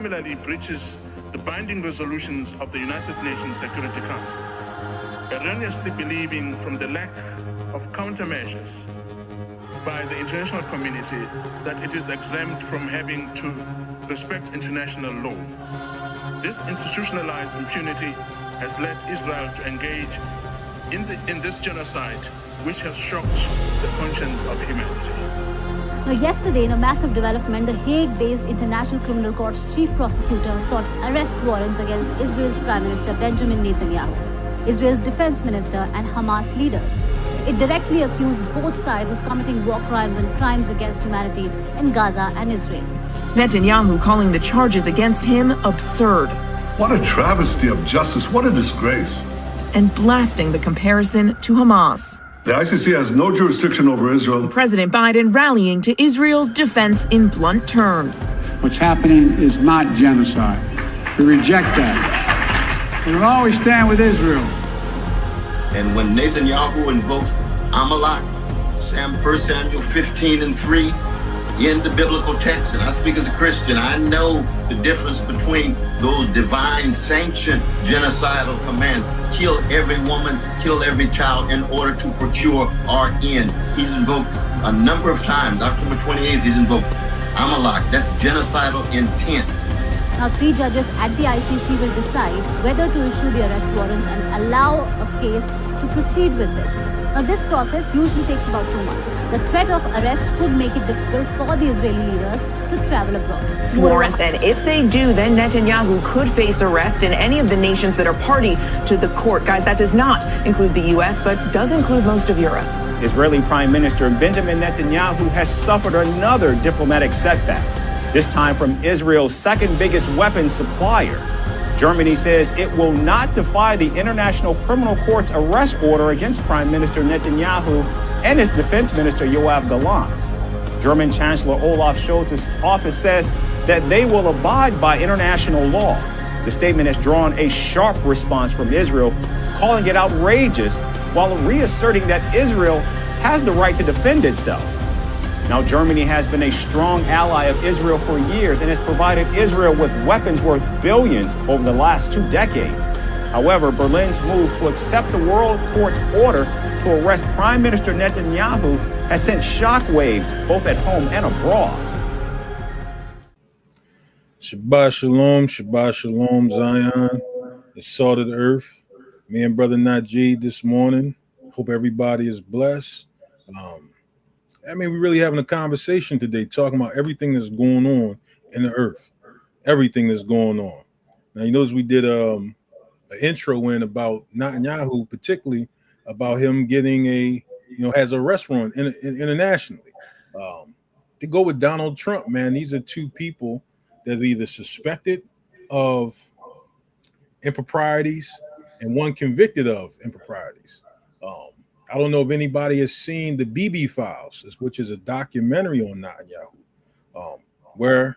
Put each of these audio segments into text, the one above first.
similarly breaches the binding resolutions of the United Nations Security Council, erroneously believing from the lack of countermeasures by the international community that it is exempt from having to respect international law. This institutionalized impunity has led Israel to engage in this genocide, which has shocked the conscience of humanity. Now, yesterday, in a massive development, the Hague-based International Criminal Court's chief prosecutor sought arrest warrants against Israel's Prime Minister Benjamin Netanyahu, Israel's defense minister, and Hamas leaders. It directly accused both sides of committing war crimes and crimes against humanity in Gaza and Israel. Netanyahu calling the charges against him absurd. What a travesty of justice, what a disgrace. And blasting the comparison to Hamas. The ICC has no jurisdiction over Israel. President Biden rallying to Israel's defense in blunt terms. What's happening is not genocide. We reject that. We will always stand with Israel. And when Netanyahu invokes Amalek, 1 Samuel 15:3, in the biblical text, and I speak as a Christian, I know the difference between those divine sanctioned genocidal commands. Kill every woman, kill every child in order to procure our end. He's invoked a number of times. October 28th, he's invoked Amalek. That's genocidal intent. Now, 3 judges at the ICC will decide whether to issue the arrest warrants and allow a case to proceed with this. Now, this process usually takes about 2 months. The threat of arrest could make it difficult for the Israeli leaders to travel abroad. Warrants, and if they do, then Netanyahu could face arrest in any of the nations that are party to the court. Guys, that does not include the U.S., but does include most of Europe. Israeli Prime Minister Benjamin Netanyahu has suffered another diplomatic setback, this time from Israel's second biggest weapons supplier. Germany says it will not defy the International Criminal Court's arrest order against Prime Minister Netanyahu and his defense minister Yoav Gallant. German Chancellor Olaf Scholz's office says that they will abide by international law. The statement has drawn a sharp response from Israel, calling it outrageous, while reasserting that Israel has the right to defend itself. Now, Germany has been a strong ally of Israel for years and has provided Israel with weapons worth billions over the last 2 decades. However, Berlin's move to accept the World Court's order to arrest Prime Minister Netanyahu has sent shockwaves both at home and abroad. Shabbat shalom, Zion. The salt of the earth. Me and Brother Najee this morning. Hope everybody is blessed. We're really having a conversation today, talking about everything that's going on in the earth. Everything that's going on. Now, you notice we did an intro in about Netanyahu, particularly about him getting has a restaurant internationally. To go with Donald Trump, man, these are 2 people that are either suspected of improprieties and one convicted of improprieties. I don't know if anybody has seen the BB Files, which is a documentary on Netanyahu, where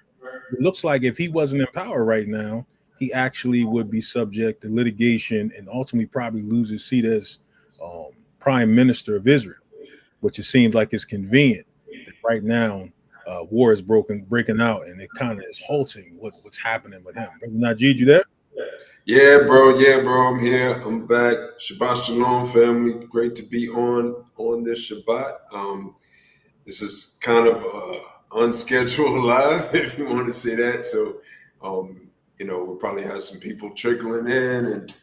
it looks like if he wasn't in power right now, he actually would be subject to litigation and ultimately probably lose his seat as Prime Minister of Israel, which it seems like it's convenient that right now war is breaking out, and it kind of is halting what's happening with him. Najee, you there? Yeah, bro. I'm here. I'm back. Shabbat shalom, family. Great to be on this Shabbat. This is kind of unscheduled live, if you want to say that. So, we'll probably have some people trickling in, and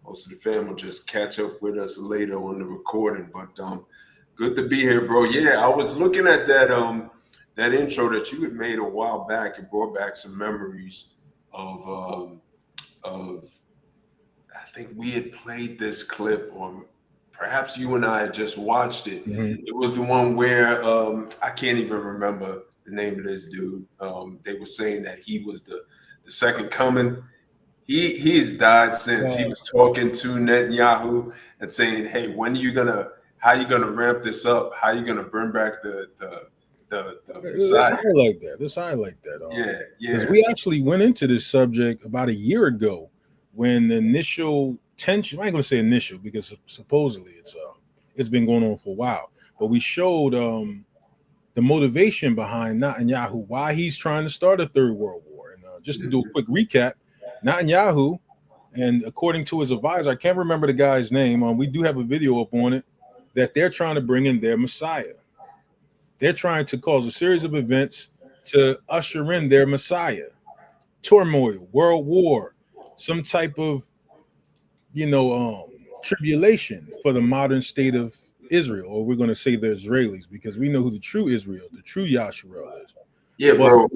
most of the fam will just catch up with us later on the recording. But good to be here, bro. Yeah, I was looking at that intro that you had made a while back. It brought back some memories of I think we had played this clip, or perhaps you and I had just watched it. Mm-hmm. It was the one where I can't even remember the name of this dude. They were saying that he was the second coming. He's died since. He was talking to Netanyahu and saying, "Hey, how you gonna ramp this up? How you gonna bring back the Messiah?" Let's highlight that. Yeah. Because we actually went into this subject about a year ago when the initial tension. I ain't gonna say initial because supposedly it's been going on for a while. But we showed the motivation behind Netanyahu, why he's trying to start a 3rd World War. just to do a quick recap, Netanyahu, and according to his advisor, I can't remember the guy's name. We do have a video up on it, that they're trying to bring in their Messiah. They're trying to cause a series of events to usher in their Messiah. Turmoil, world war, some type of, tribulation for the modern state of Israel, or we're going to say the Israelis, because we know who the true Israel, the true Yasharel is. Yeah, bro.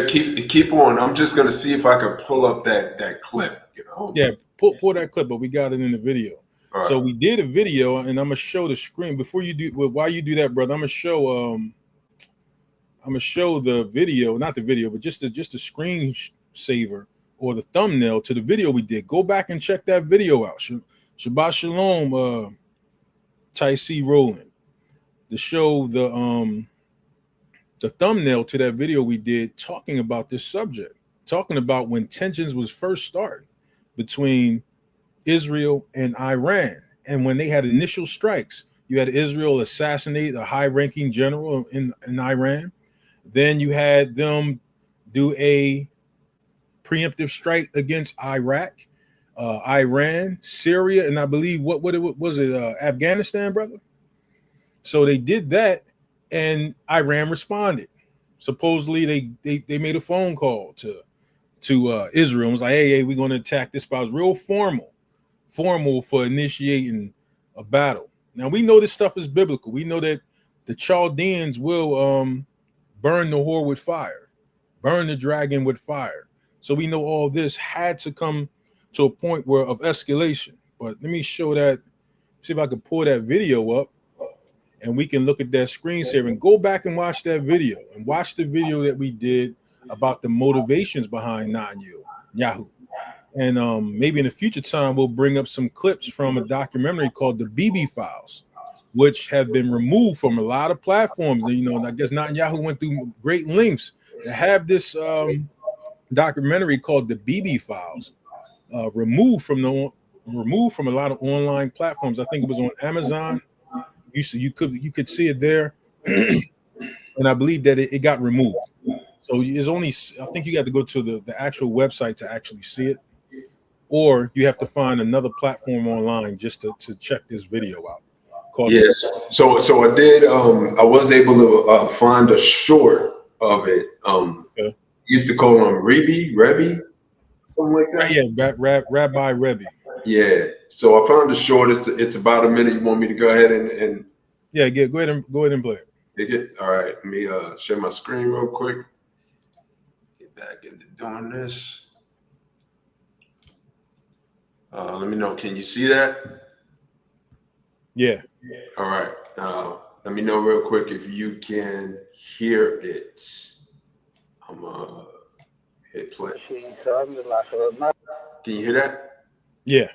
Keep on. I'm just gonna see if I can pull up that clip. Yeah, pull that clip, but we got it in the video. Right. So we did a video, and I'm gonna show the screen before you do. While you do that, brother, I'm gonna show the video, not the video, but just a screen saver or the thumbnail to the video we did. Go back and check that video out. Shabbat Shalom, Tyc Roland, to show the thumbnail to that video we did talking about this subject, talking about when tensions was first started between Israel and Iran, and when they had initial strikes. You had Israel assassinate a high-ranking general in Iran. Then you had them do a preemptive strike against Iraq, Iran, Syria, and I believe what it was Afghanistan, brother. So they did that, and Iran responded. Supposedly they made a phone call to Israel and was like, hey, we're going to attack this spot. It was real formal for initiating a battle. Now we know this stuff is biblical. We know that the Chaldeans will burn the whore with fire, burn the dragon with fire. So we know all this had to come to a point of escalation. But let me show that, see if I can pull that video up, and we can look at that screensaver and go back and watch that video, and watch the video that we did about the motivations behind Netanyahu. And maybe in a future time, we'll bring up some clips from a documentary called The BB Files, which have been removed from a lot of platforms. And, I guess Netanyahu went through great lengths to have this documentary called The BB Files removed from a lot of online platforms. I think it was on Amazon. You could see it there, and I believe that it got removed. So it's only, I think you got to go to the actual website to actually see it, or you have to find another platform online just to check this video out. Yes. So I did. I was able to find a short of it. Okay. Used to call him Rebbe, something like that. Yeah, Rabbi Rebbe. Yeah. So I found a short. It's about a minute. You want me to go ahead and yeah, go ahead and play it. Dig it. All right. Let me share my screen real quick. Get back into doing this. Let me know. Can you see that? Yeah. All right. Let me know real quick if you can hear it. I'm hit play. Can you hear that? Yeah.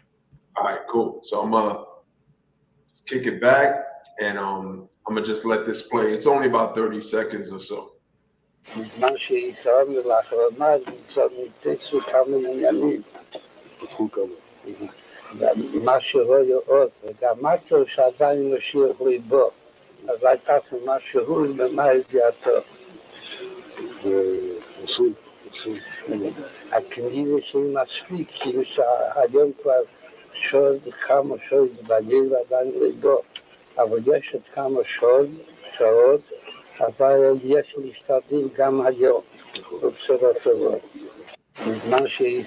All right, cool. So I'm kick it back, and I'm gonna just let this play. It's only about 30 seconds or so. מה שרואה עוד, וגם משהו שעדיין משאיר ליבו, אז הייתה משהו במה ידיעתו. הכנראה שהיא מספיק, כאילו שהיום כבר כמה שעות בגיל ועדיין ליבו, אבל יש עוד כמה שעות, אבל יש להשתדל גם היום, בבשורות טובות. בזמן שהיא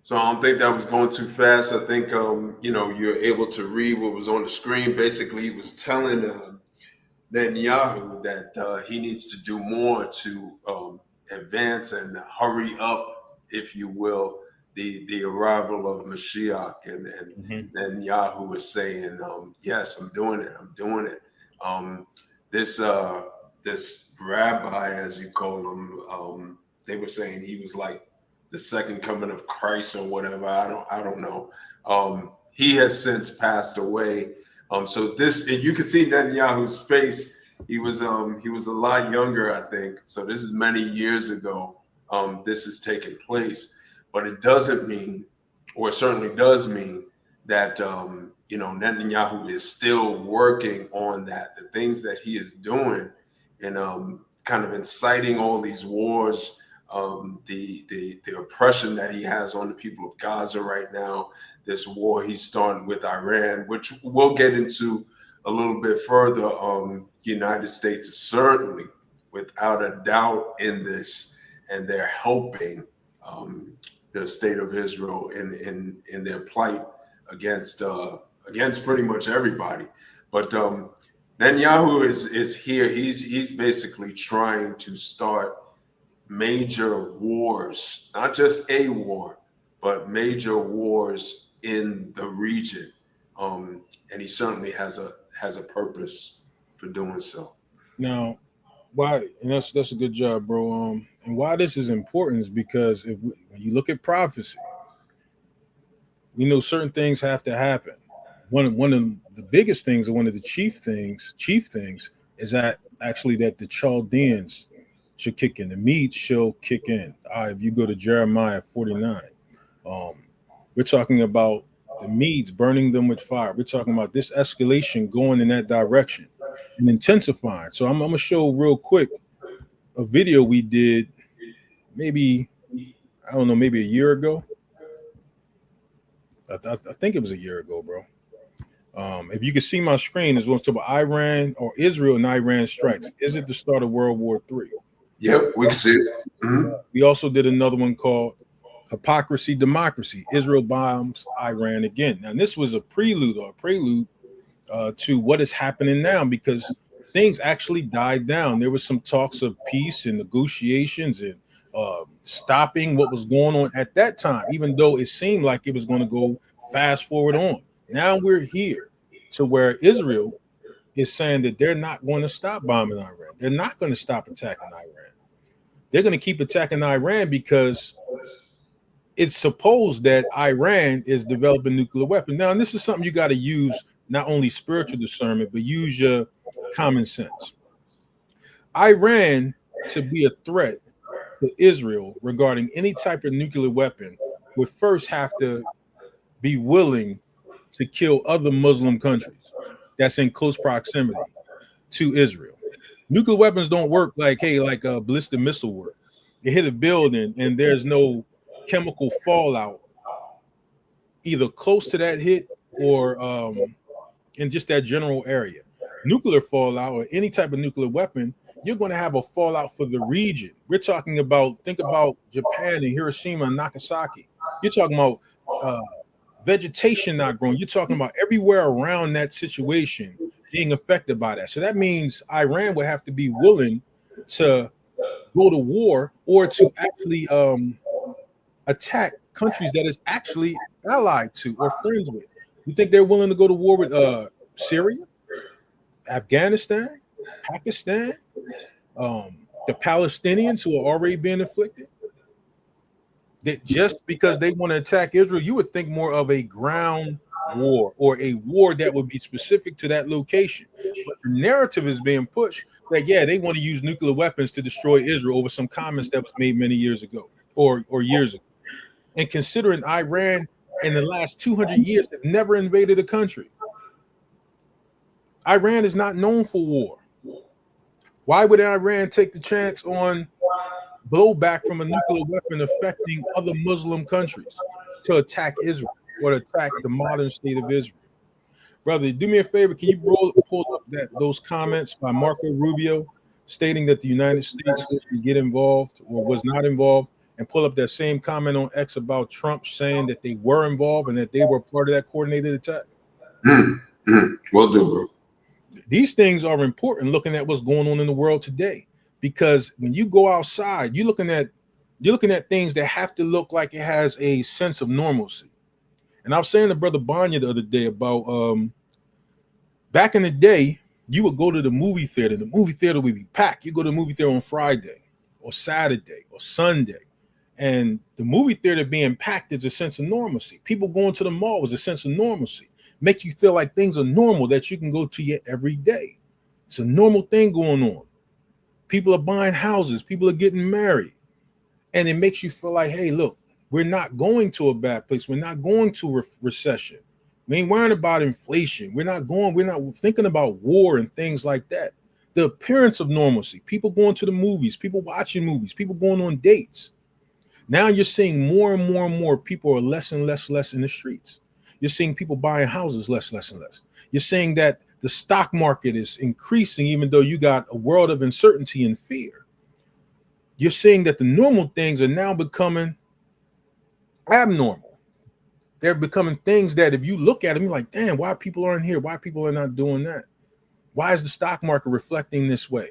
So I don't think that was going too fast. I think, you're able to read what was on the screen. Basically, he was telling Netanyahu that he needs to do more to advance and hurry up, if you will, the arrival of Mashiach. And Netanyahu was saying, yes, I'm doing it. This rabbi, as you call him, they were saying he was like the second coming of Christ or whatever. I don't know. He has since passed away. So this, and you can see Netanyahu's face. He was a lot younger, I think. So this is many years ago. This is taking place, but it doesn't mean, or it certainly does mean, that Netanyahu is still working on that. The things that he is doing, and kind of inciting all these wars, the oppression that he has on the people of Gaza right now, this war he's starting with Iran, which we'll get into a little bit further. United States is certainly, without a doubt, in this, and they're helping the state of Israel in their plight against pretty much everybody. But Netanyahu is here. He's basically trying to start major wars, not just a war, but major wars in the region. And he certainly has a purpose for doing so. Now, why? And that's a good job, bro. And why this is important is because when you look at prophecy, we know certain things have to happen. One of the biggest things, and one of the chief things, is that actually that the Chaldeans should kick in. The Medes shall kick in. If you go to Jeremiah 49, we're talking about the Medes burning them with fire. We're talking about this escalation going in that direction and intensifying. So I'm gonna show real quick a video we did maybe a year ago. I think it was a year ago, bro. If you can see my screen, is what's about Iran or Israel and Iran strikes. Is it the start of World War III? Yep, we can see it. Mm-hmm. We also did another one called Hypocrisy, Democracy. Israel bombs Iran again. Now, this was a prelude to what is happening now, because things actually died down. There was some talks of peace and negotiations and stopping what was going on at that time, even though it seemed like it was going to go fast forward on. Now we're here to where Israel is saying that they're not going to stop bombing Iran. They're not going to stop attacking Iran. They're going to keep attacking Iran because it's supposed that Iran is developing nuclear weapons. Now, and this is something you got to use not only spiritual discernment, but use your common sense. Iran, to be a threat to Israel regarding any type of nuclear weapon, would first have to be willing to kill other Muslim countries that's in close proximity to Israel. Nuclear weapons don't work like a ballistic missile work. You hit a building and there's no chemical fallout either close to that hit or in just that general area. Nuclear fallout or any type of nuclear weapon, you're going to have a fallout for the region. We're talking about, think about Japan and Hiroshima and Nagasaki. You're talking about vegetation not growing. You're talking about everywhere around that situation being affected by that. So that means Iran would have to be willing to go to war or to actually attack countries that is actually allied to or friends with. You think they're willing to go to war with Syria, Afghanistan, Pakistan, the Palestinians who are already being afflicted? That just because they want to attack Israel, you would think more of a ground war or a war that would be specific to that location. But the narrative is being pushed that, yeah, they want to use nuclear weapons to destroy Israel over some comments that was made many years ago or years ago. And considering Iran in the last 200 years have never invaded a country. Iran is not known for war. Why would Iran take the chance on blowback from a nuclear weapon affecting other Muslim countries to attack Israel or to attack the modern state of Israel? Brother, do me a favor. Can you pull up those comments by Marco Rubio stating that the United States didn't get involved or was not involved, and pull up that same comment on X about Trump saying that they were involved and that they were part of that coordinated attack? Will do, bro. These things are important looking at what's going on in the world today, because when you go outside, you're looking at things that have to look like it has a sense of normalcy. And I was saying to Brother Banya the other day about back in the day, you would go to the movie theater. The movie theater would be packed. You go to the movie theater on Friday or Saturday or Sunday. And the movie theater being packed is a sense of normalcy. People going to the mall is a sense of normalcy. Makes you feel like things are normal, that you can go to your every day. It's a normal thing going on. People are buying houses. People are getting married. And it makes you feel like, hey, look, we're not going to a bad place. We're not going to recession. We ain't worrying about inflation. We're not thinking about war and things like that. the appearance of normalcy, people going to the movies, people watching movies, people going on dates. Now you're seeing more and more and more people are less and less in the streets. You're seeing people buying houses less and less. You're seeing that the stock market is increasing, even though you got a world of uncertainty and fear. You're seeing that the normal things are now becoming abnormal. They're becoming things that if you look at them, you're like, damn, why people aren't here? Why people are not doing that? Why is the stock market reflecting this way?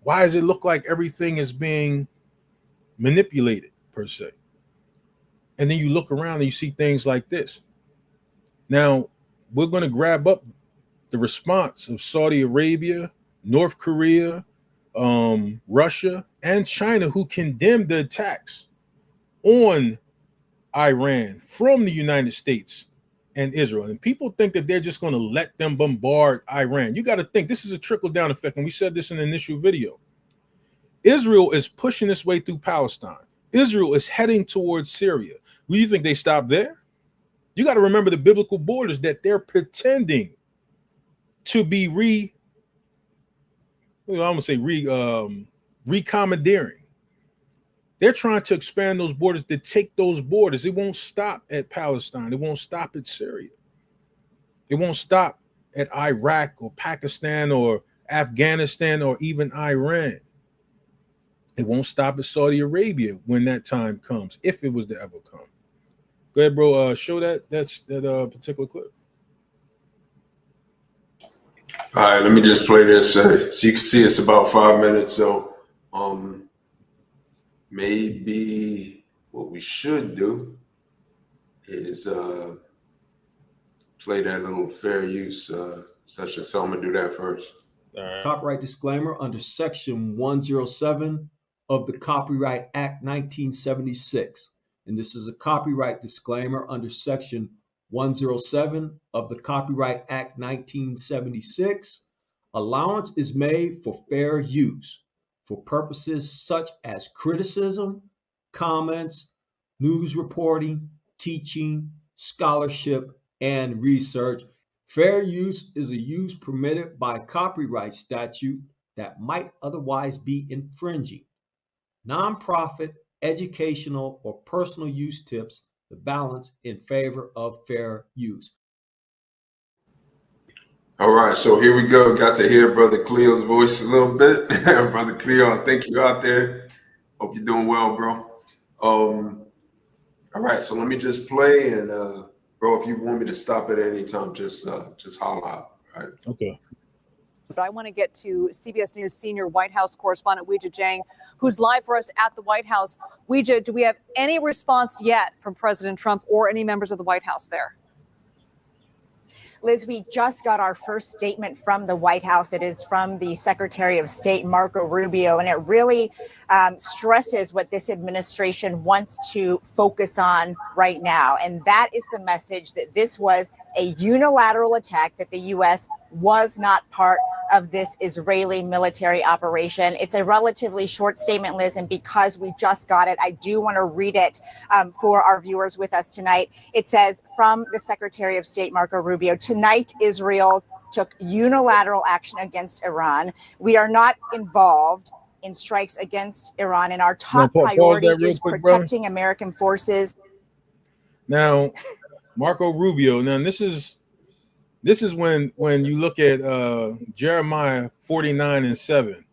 Why does it look like everything is being manipulated, per se? And then you look around and you see things like this. Now, we're going to grab up the response of Saudi Arabia, North Korea, Russia, and China, who condemned the attacks on Iran from the United States and Israel. And people think that they're just going to let them bombard Iran. You got to think this is a trickle-down effect, and we said this in the initial video. Israel is pushing its way through Palestine. Israel is heading towards Syria. Do you think they stop there? You got to remember the biblical borders that they're pretending to be recommandeering. They're trying to expand those borders to take those borders. It won't stop at Palestine. It won't stop at Syria. It won't stop at Iraq or Pakistan or Afghanistan or even Iran. It won't stop at Saudi Arabia when that time comes, if it was to ever come. Go ahead, bro. Show that particular clip. All right, let me just play this so you can see it's about 5 minutes. So maybe what we should do is play that little fair use session. So I'm gonna do that first. Copyright disclaimer under Section 107 of the Copyright Act 1976. And this is a copyright disclaimer under Section 107 of the Copyright Act 1976. Allowance is made for fair use for purposes such as criticism, comments, news reporting, teaching, scholarship, and research. Fair use is a use permitted by copyright statute that might otherwise be infringing. Nonprofit, educational, or personal use tips the balance in favor of fair use. All right, so here we go. Got to hear Brother Cleo's voice a little bit. Brother Cleo, I think you're out there. Hope you're doing well, bro. All right, so let me just play, and bro, if you want me to stop at any time, just holler out. All right. Okay. But I want to get to CBS News senior White House correspondent Weijia Jiang, who's live for us at the White House. Weijia, do we have any response yet from President Trump or any members of the White House there? Liz, we just got our first statement from the White House. It is from the Secretary of State, Marco Rubio, and it really stresses what this administration wants to focus on right now. And that is the message that this was a unilateral attack, that the U.S. was not part of this Israeli military operation. It's a relatively short statement, Liz, and because we just got it, I do want to read it for our viewers with us tonight. It says, from the Secretary of State, Marco Rubio, tonight Israel took unilateral action against Iran. We are not involved in strikes against Iran, and our top priority is protecting American forces. Now, Marco Rubio, now this is when you look at Jeremiah 49:7,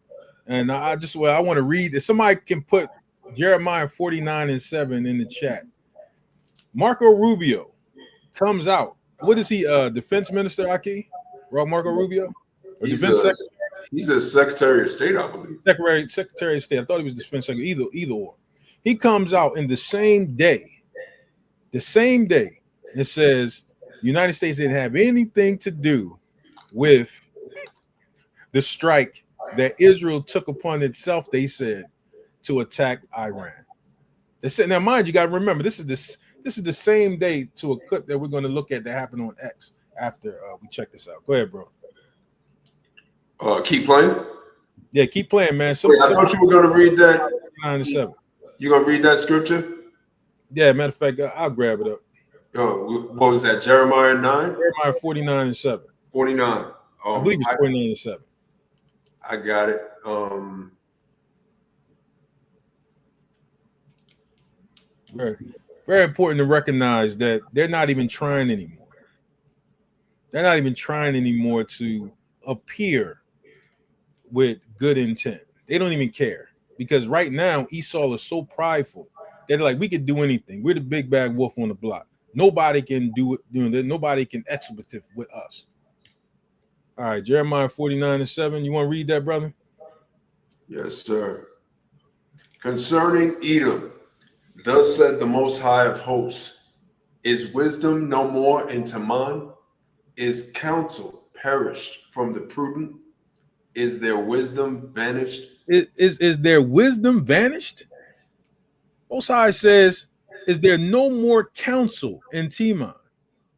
and I want to read this. Somebody can put Jeremiah 49:7 in the chat. Marco Rubio comes out. What is he? Defense Minister, Aki? Marco Rubio? Or he's a Secretary of State, I believe. Secretary of State. I thought he was Defense Secretary. Either or. He comes out in the same day. It says the United States didn't have anything to do with the strike that Israel took upon itself, they said, to attack Iran. They said, now mind you, got to remember, this is the same day to a clip that we're going to look at that happened on X after we check this out. Go ahead, bro. Keep playing? Yeah, keep playing, man. Wait, I thought you were going to read that. 9-7. You going to read that scripture? Yeah, matter of fact, I'll grab it up. What was that? Jeremiah 9? Jeremiah 49:7. 49. I believe it's 49:7. I got it. Very, very important to recognize that they're not even trying anymore. They're not even trying anymore to appear with good intent. They don't even care, because right now Esau is so prideful. They're like, we could do anything. We're the big bad wolf on the block. Nobody can do it. Nobody can expletive with us. All right, Jeremiah 49:7. You want to read that, brother? Yes, sir. Concerning Edom, thus said the Most High of hosts, is wisdom no more in Teman? Is counsel perished from the prudent? Is their wisdom vanished? Is their wisdom vanished? Most High says, is there no more counsel in Teman?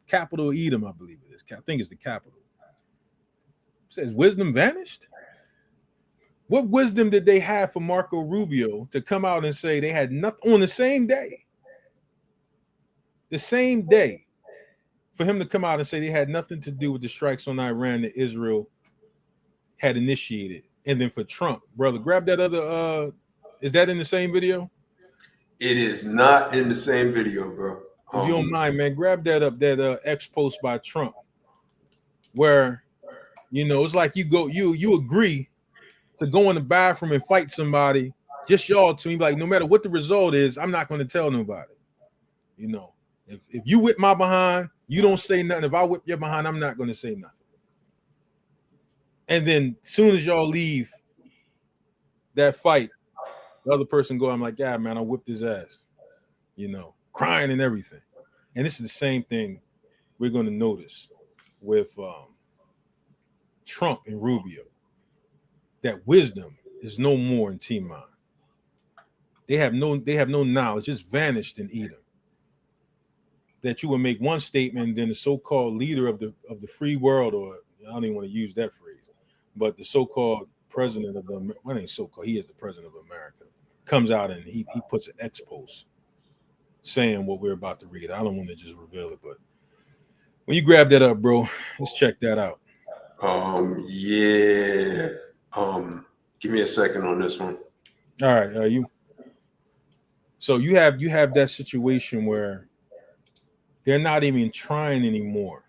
Capital Edom, I believe it is. I think it's the capital. It says wisdom vanished? What wisdom did they have for Marco Rubio to come out and say they had nothing on the same day? The same day, for him to come out and say they had nothing to do with the strikes on Iran that Israel had initiated. And then for Trump, brother, grab that other, is that in the same video? It is not in the same video, bro. If you don't mind, man, grab that up, that X post by Trump, where, it's like you agree to go in the bathroom and fight somebody, just y'all two. You be like, no matter what the result is, I'm not going to tell nobody. If you whip my behind, you don't say nothing. If I whip your behind, I'm not going to say nothing. And then as soon as y'all leave that fight, the other person go, I'm like, yeah, man, I whipped his ass, crying and everything. And this is the same thing we're going to notice with Trump and Rubio, that wisdom is no more in Teman. They have no knowledge. It's vanished in Edom. That you would make one statement, and then the so-called leader of the free world, or I don't even want to use that phrase, but the so-called president of the, well, ain't so-called, he is the president of America, comes out and he puts an X post saying what we're about to read. I don't want to just reveal it, but when you grab that up, bro, let's check that out. Yeah. Give me a second on this one. All right. So you have that situation where they're not even trying anymore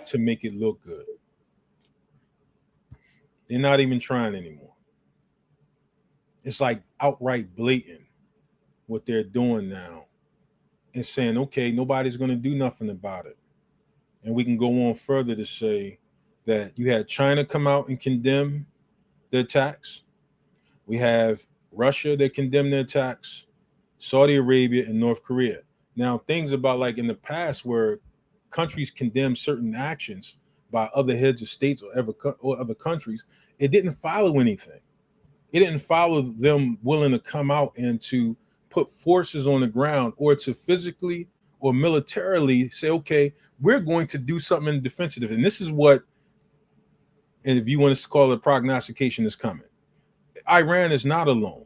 to make it look good. They're not even trying anymore. It's like outright blatant what they're doing now, and saying, okay, nobody's going to do nothing about it. And we can go on further to say that you had China come out and condemn the attacks. We have Russia that condemned the attacks, Saudi Arabia, and North Korea. Now, things about like in the past where countries condemn certain actions by other heads of states or other countries, it didn't follow anything. It didn't follow them willing to come out and to put forces on the ground or to physically or militarily say, okay, we're going to do something defensive. And this is what, and if you want to call it prognostication, is coming. Iran is not alone.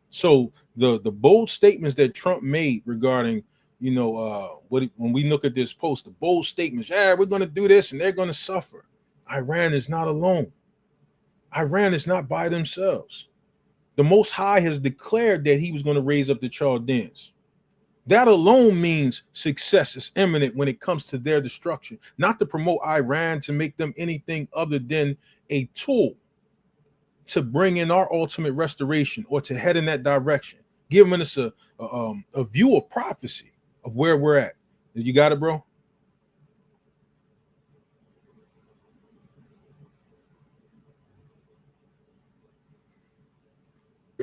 So the bold statements that Trump made regarding, when we look at this post, the bold statements, we're going to do this and they're going to suffer. Iran is not alone. Iran is not by themselves. The Most High has declared that he was going to raise up the Chaldeans. That alone means success is imminent when it comes to their destruction, not to promote Iran to make them anything other than a tool to bring in our ultimate restoration or to head in that direction, giving us a view of prophecy of where we're at. You got it, bro?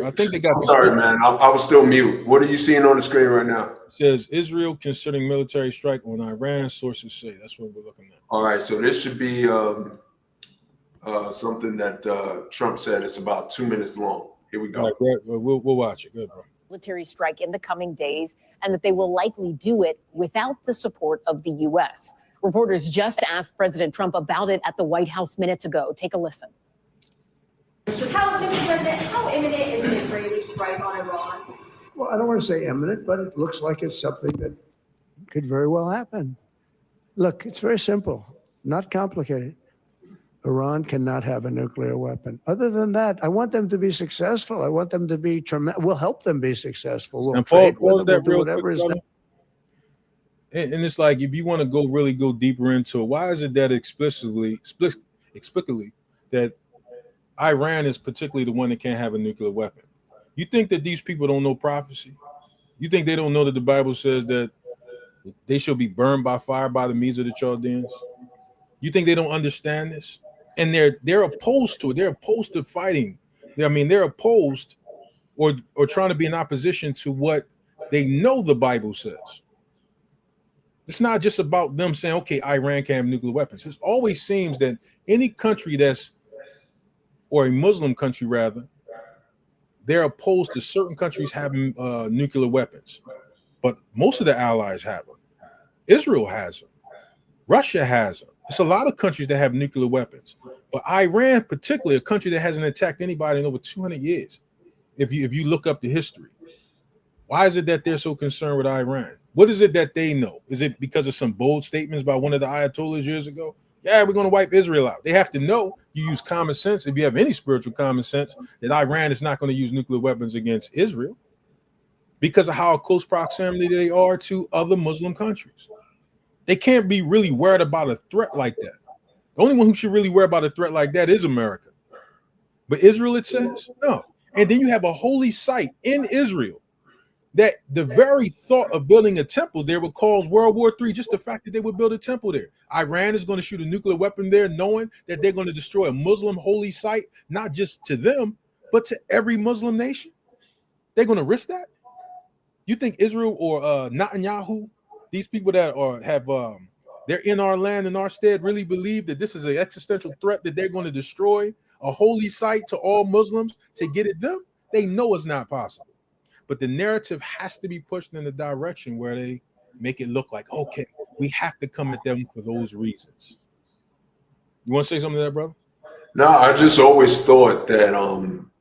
I think they got. I'm sorry, man. I was still mute. What are you seeing on the screen right now? It says Israel considering military strike on Iran. Sources say that's what we're looking at. All right, so this should be something that Trump said. It's about 2 minutes long. Here we go. All right, we'll watch it. Good, bro. Military strike in the coming days, and that they will likely do it without the support of the U.S. Reporters just asked President Trump about it at the White House minutes ago. Take a listen. Mr. President, how imminent is an Israeli strike on Iran? Well, I don't want to say imminent, but it looks like it's something that could very well happen. Look, it's very simple, not complicated. Iran cannot have a nuclear weapon. Other than that, I want them to be successful. I want them to be tremendous. We'll help them be successful. We'll trade with them. We'll do whatever is necessary. And it's like, if you want to really go deeper into it, why is it that explicitly that Iran is particularly the one that can't have a nuclear weapon? You think that these people don't know prophecy? You think they don't know that the Bible says that they shall be burned by fire by the Medes of the Chaldeans? You think they don't understand this? And they're opposed to it. They're opposed to fighting. I mean, they're opposed or trying to be in opposition to what they know the Bible says. It's not just about them saying, okay, Iran can have nuclear weapons. It always seems that any country or a Muslim country rather, they're opposed to certain countries having nuclear weapons. But most of the allies have them. Israel has them. Russia has them. It's a lot of countries that have nuclear weapons. But Iran, particularly, a country that hasn't attacked anybody in over 200 years, if you look up the history. Why is it that they're so concerned with Iran? What is it that they know? Is it because of some bold statements by one of the Ayatollahs years ago? Yeah, we're going to wipe Israel out. They have to know, you use common sense, if you have any spiritual common sense, that Iran is not going to use nuclear weapons against Israel because of how close proximity they are to other Muslim countries. They can't be really worried about a threat like that. The only one who should really worry about a threat like that is America. But Israel, it says, no. And then you have a holy site in Israel that the very thought of building a temple there would cause World War III, just the fact that they would build a temple there. Iran is going to shoot a nuclear weapon there, knowing that they're going to destroy a Muslim holy site, not just to them, but to every Muslim nation. They're going to risk that? You think Israel or Netanyahu, these people that they're in our land, in our stead, really believe that this is an existential threat, that they're going to destroy a holy site to all Muslims to get at them? They know it's not possible. But the narrative has to be pushed in the direction where they make it look like, okay, we have to come at them for those reasons. You want to say something to that, brother? No, I just always thought that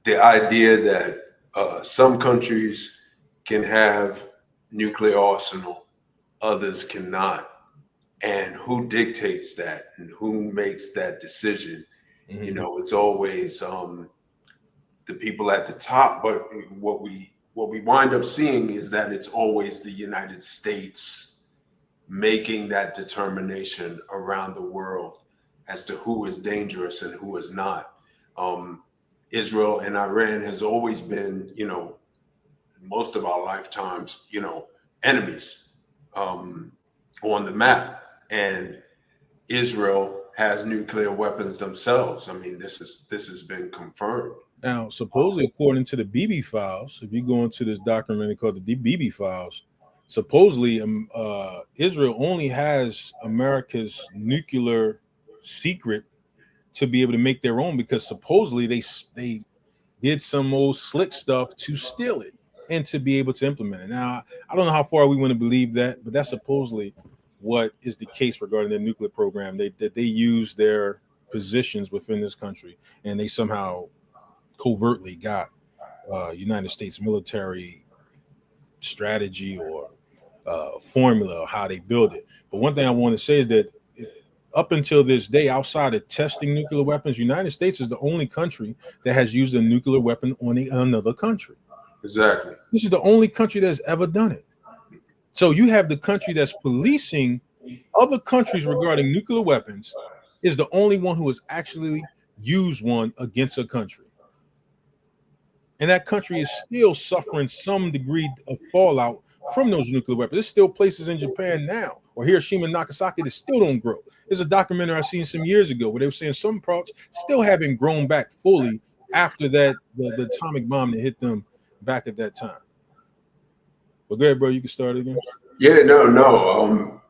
the idea that some countries can have nuclear arsenal, others cannot, and who dictates that and who makes that decision. Mm-hmm. You know, it's always the people at the top, but what we wind up seeing is that it's always the United States making that determination around the world as to who is dangerous and who is not. Israel and Iran has always been, most of our lifetimes, enemies on the map. And Israel has nuclear weapons themselves. I mean, this has been confirmed. Now, supposedly, according to the BB files, if you go into this document called the BB files, supposedly Israel only has America's nuclear secret to be able to make their own, because supposedly they did some old slick stuff to steal it and to be able to implement it. Now, I don't know how far we want to believe that, but that's supposedly what is the case regarding their nuclear program. They use their positions within this country, and they somehow covertly got United States military strategy or formula of how they build it. But one thing I want to say is that up until this day, outside of testing nuclear weapons, United States is the only country that has used a nuclear weapon on another country. Exactly. This is the only country that's ever done it. So you have the country that's policing other countries regarding nuclear weapons is the only one who has actually used one against a country. And that country is still suffering some degree of fallout from those nuclear weapons. There's still places in Japan now, or Hiroshima and Nagasaki, that still don't grow. There's a documentary I seen some years ago where they were saying some parts still haven't grown back fully after that, the atomic bomb that hit them back at that time. But go ahead, bro, you can start again. Yeah, no.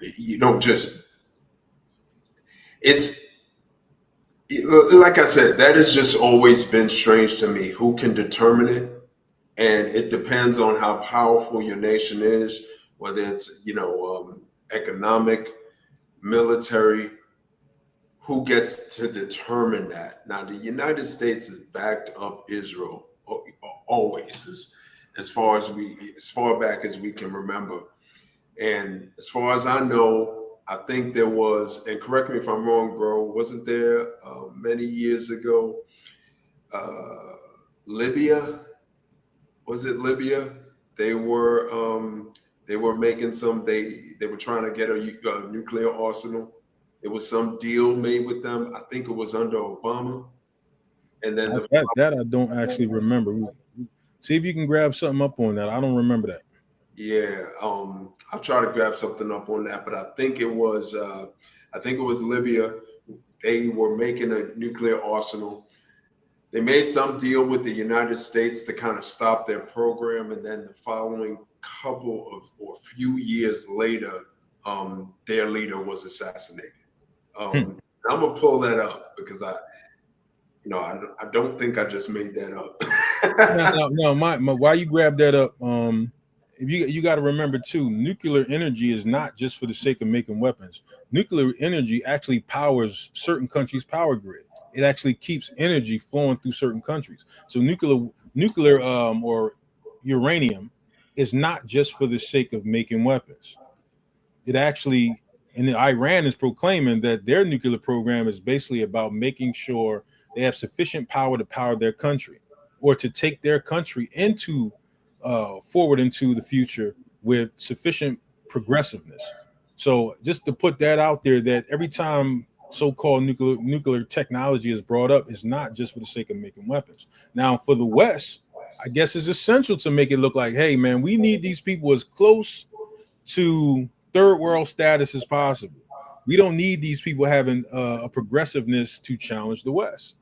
It's like I said, that has just always been strange to me. Who can determine it? And it depends on how powerful your nation is, whether it's, economic, military, who gets to determine that. Now, the United States has backed up Israel always, as far back as we can remember. And as far as I know, I think there was, and correct me if I'm wrong, bro, wasn't there many years ago, Libya? Was it Libya? They were making some. They were trying to get a nuclear arsenal. It was some deal made with them. I think it was under Obama. And then that I don't actually remember. See if you can grab something up on that. I don't remember that. Yeah, I'll try to grab something up on that, but I think it was Libya. They were making a nuclear arsenal. They made some deal with the United States to kind of stop their program, and then the following few years later, their leader was assassinated. I'm gonna pull that up because I don't think I just made that up. No. Why you grab that up? If you got to remember too, nuclear energy is not just for the sake of making weapons. Nuclear energy actually powers certain countries' power grid. It actually keeps energy flowing through certain countries. So nuclear or uranium is not just for the sake of making weapons. It actually, and Iran is proclaiming that their nuclear program is basically about making sure they have sufficient power to power their country, or to take their country into forward into the future with sufficient progressiveness. So just to put that out there, that every time so-called nuclear technology is brought up, is not just for the sake of making weapons. Now, for the West, I guess it's essential to make it look like, hey, man, we need these people as close to third world status as possible. We don't need these people having a progressiveness to challenge the West.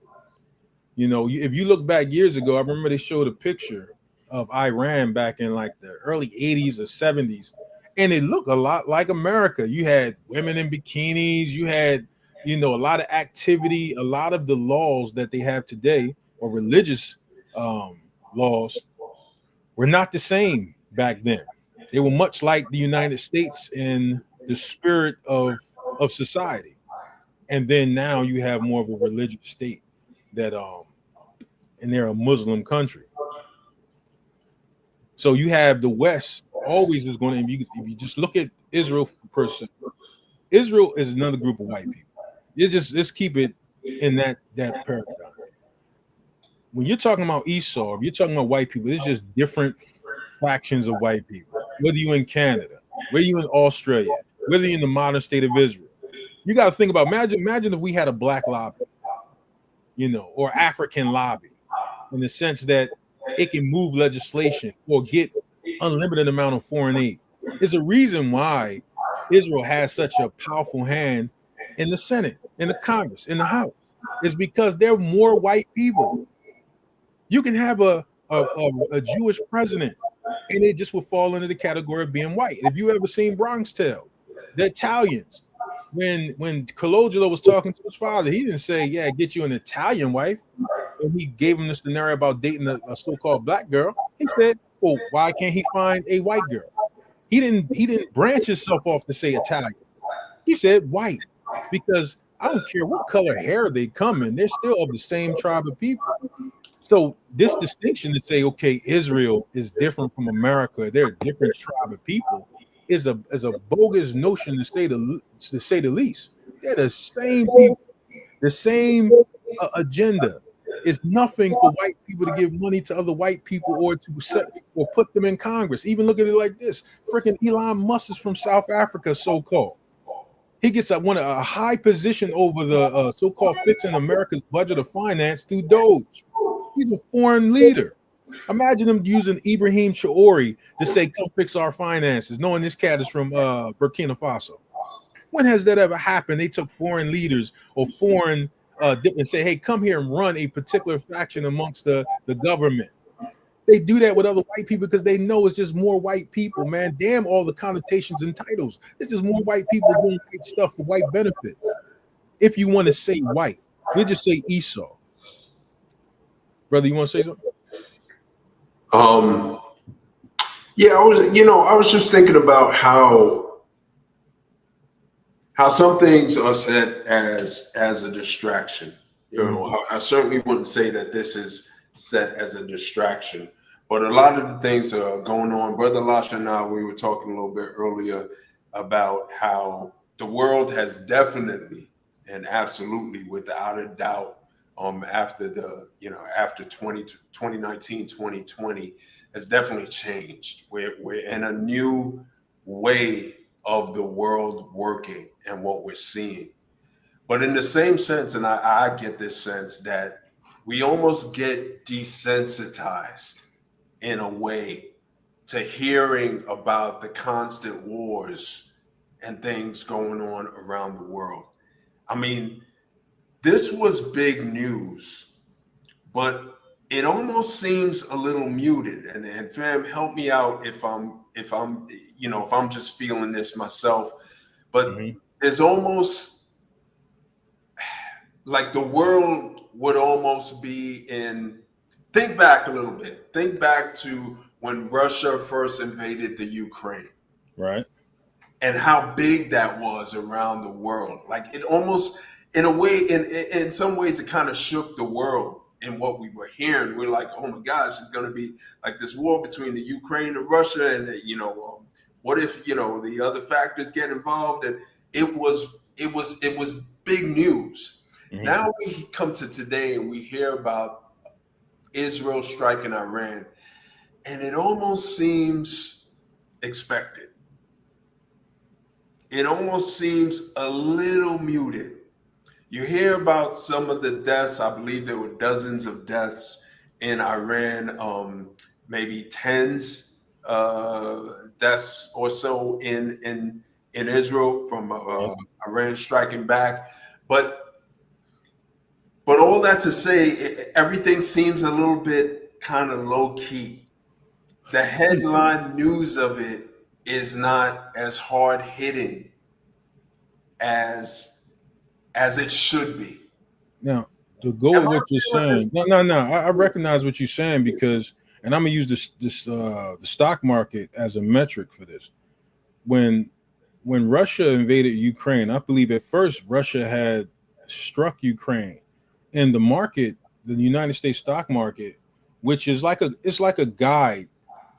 You know, if you look back years ago, I remember they showed a picture of Iran back in like the early 80s or 70s, and it looked a lot like America. You had women in bikinis, you had, a lot of activity. A lot of the laws that they have today, or religious laws, were not the same back then. They were much like the United States in the spirit of society. And then now you have more of a religious state that and they're a Muslim country. So you have the West always is going to, if you just look at Israel per se, Israel is another group of white people. Let's keep it in that paradigm. When you're talking about Esau, if you're talking about white people, it's just different factions of white people. Whether you're in Canada, whether you're in Australia, whether you're in the modern state of Israel, you got to think about, imagine if we had a black lobby, or African lobby, in the sense that it can move legislation or get unlimited amount of foreign aid. There's a reason why Israel has such a powerful hand in the Senate, in the Congress, in the House. It's because there are more white people. You can have a Jewish president, and it just will fall into the category of being white. If you ever seen Bronx Tale, the Italians, when Colangelo was talking to his father, he didn't say, "Yeah, get you an Italian wife." And he gave him the scenario about dating a so-called black girl. He said, "Well, why can't he find a white girl?" He didn't branch himself off to say Italian. He said white, because I don't care what color hair they come in, they're still of the same tribe of people. So this distinction to say, okay, Israel is different from America, they're a different tribe of people, is a bogus notion to say the least. They're the same people, the same agenda. It's nothing for white people to give money to other white people or to set or put them in Congress. Even look at it like this: freaking Elon Musk is from South Africa, so-called. He gets a high position over the so-called fixing America's budget of finance through Doge. He's a foreign leader. Imagine them using Ibrahim Traore to say, "Come fix our finances," knowing this cat is from Burkina Faso. When has that ever happened? They took foreign leaders or foreign and say, "Hey, come here and run a particular faction amongst the government." They do that with other white people because they know it's just more white people, man. Damn all the connotations and titles. It's just more white people doing white stuff for white benefits. If you want to say white, we'll just say Esau. Brother, you want to say something? Yeah, I was just thinking about how some things are set as a distraction. I certainly wouldn't say that this is set as a distraction, but a lot of the things that are going on. Brother Lasha and I, we were talking a little bit earlier about how the world has definitely and absolutely, without a doubt, after the, after 2019, 2020 has definitely changed. We're in a new way of the world working and what we're seeing. But in the same sense, and I get this sense that we almost get desensitized in a way to hearing about the constant wars and things going on around the world. I mean, this was big news, but it almost seems a little muted. And fam, help me out if I'm just feeling this myself. But there's almost like the world would almost be in. Think back a little bit. Think back to when Russia first invaded the Ukraine. Right. And how big that was around the world. Like it almost, in a way, in some ways, it kind of shook the world in what we were hearing. We're like, oh my gosh, it's going to be like this war between the Ukraine and Russia. And, what if, the other factors get involved? And it was big news. Mm-hmm. Now we come to today and we hear about Israel striking Iran, and it almost seems expected. It almost seems a little muted. You hear about some of the deaths. I believe there were dozens of deaths in Iran, maybe tens deaths or so in Israel from Iran striking back. But all that to say, everything seems a little bit kind of low key. The headline news of it is not as hard hitting as it should be. Now, to go with what you're saying, no, I recognize what you're saying because, and I'm gonna use the stock market as a metric for this. When Russia invaded Ukraine, I believe at first Russia had struck Ukraine, and the market, the United States stock market, which is like a guide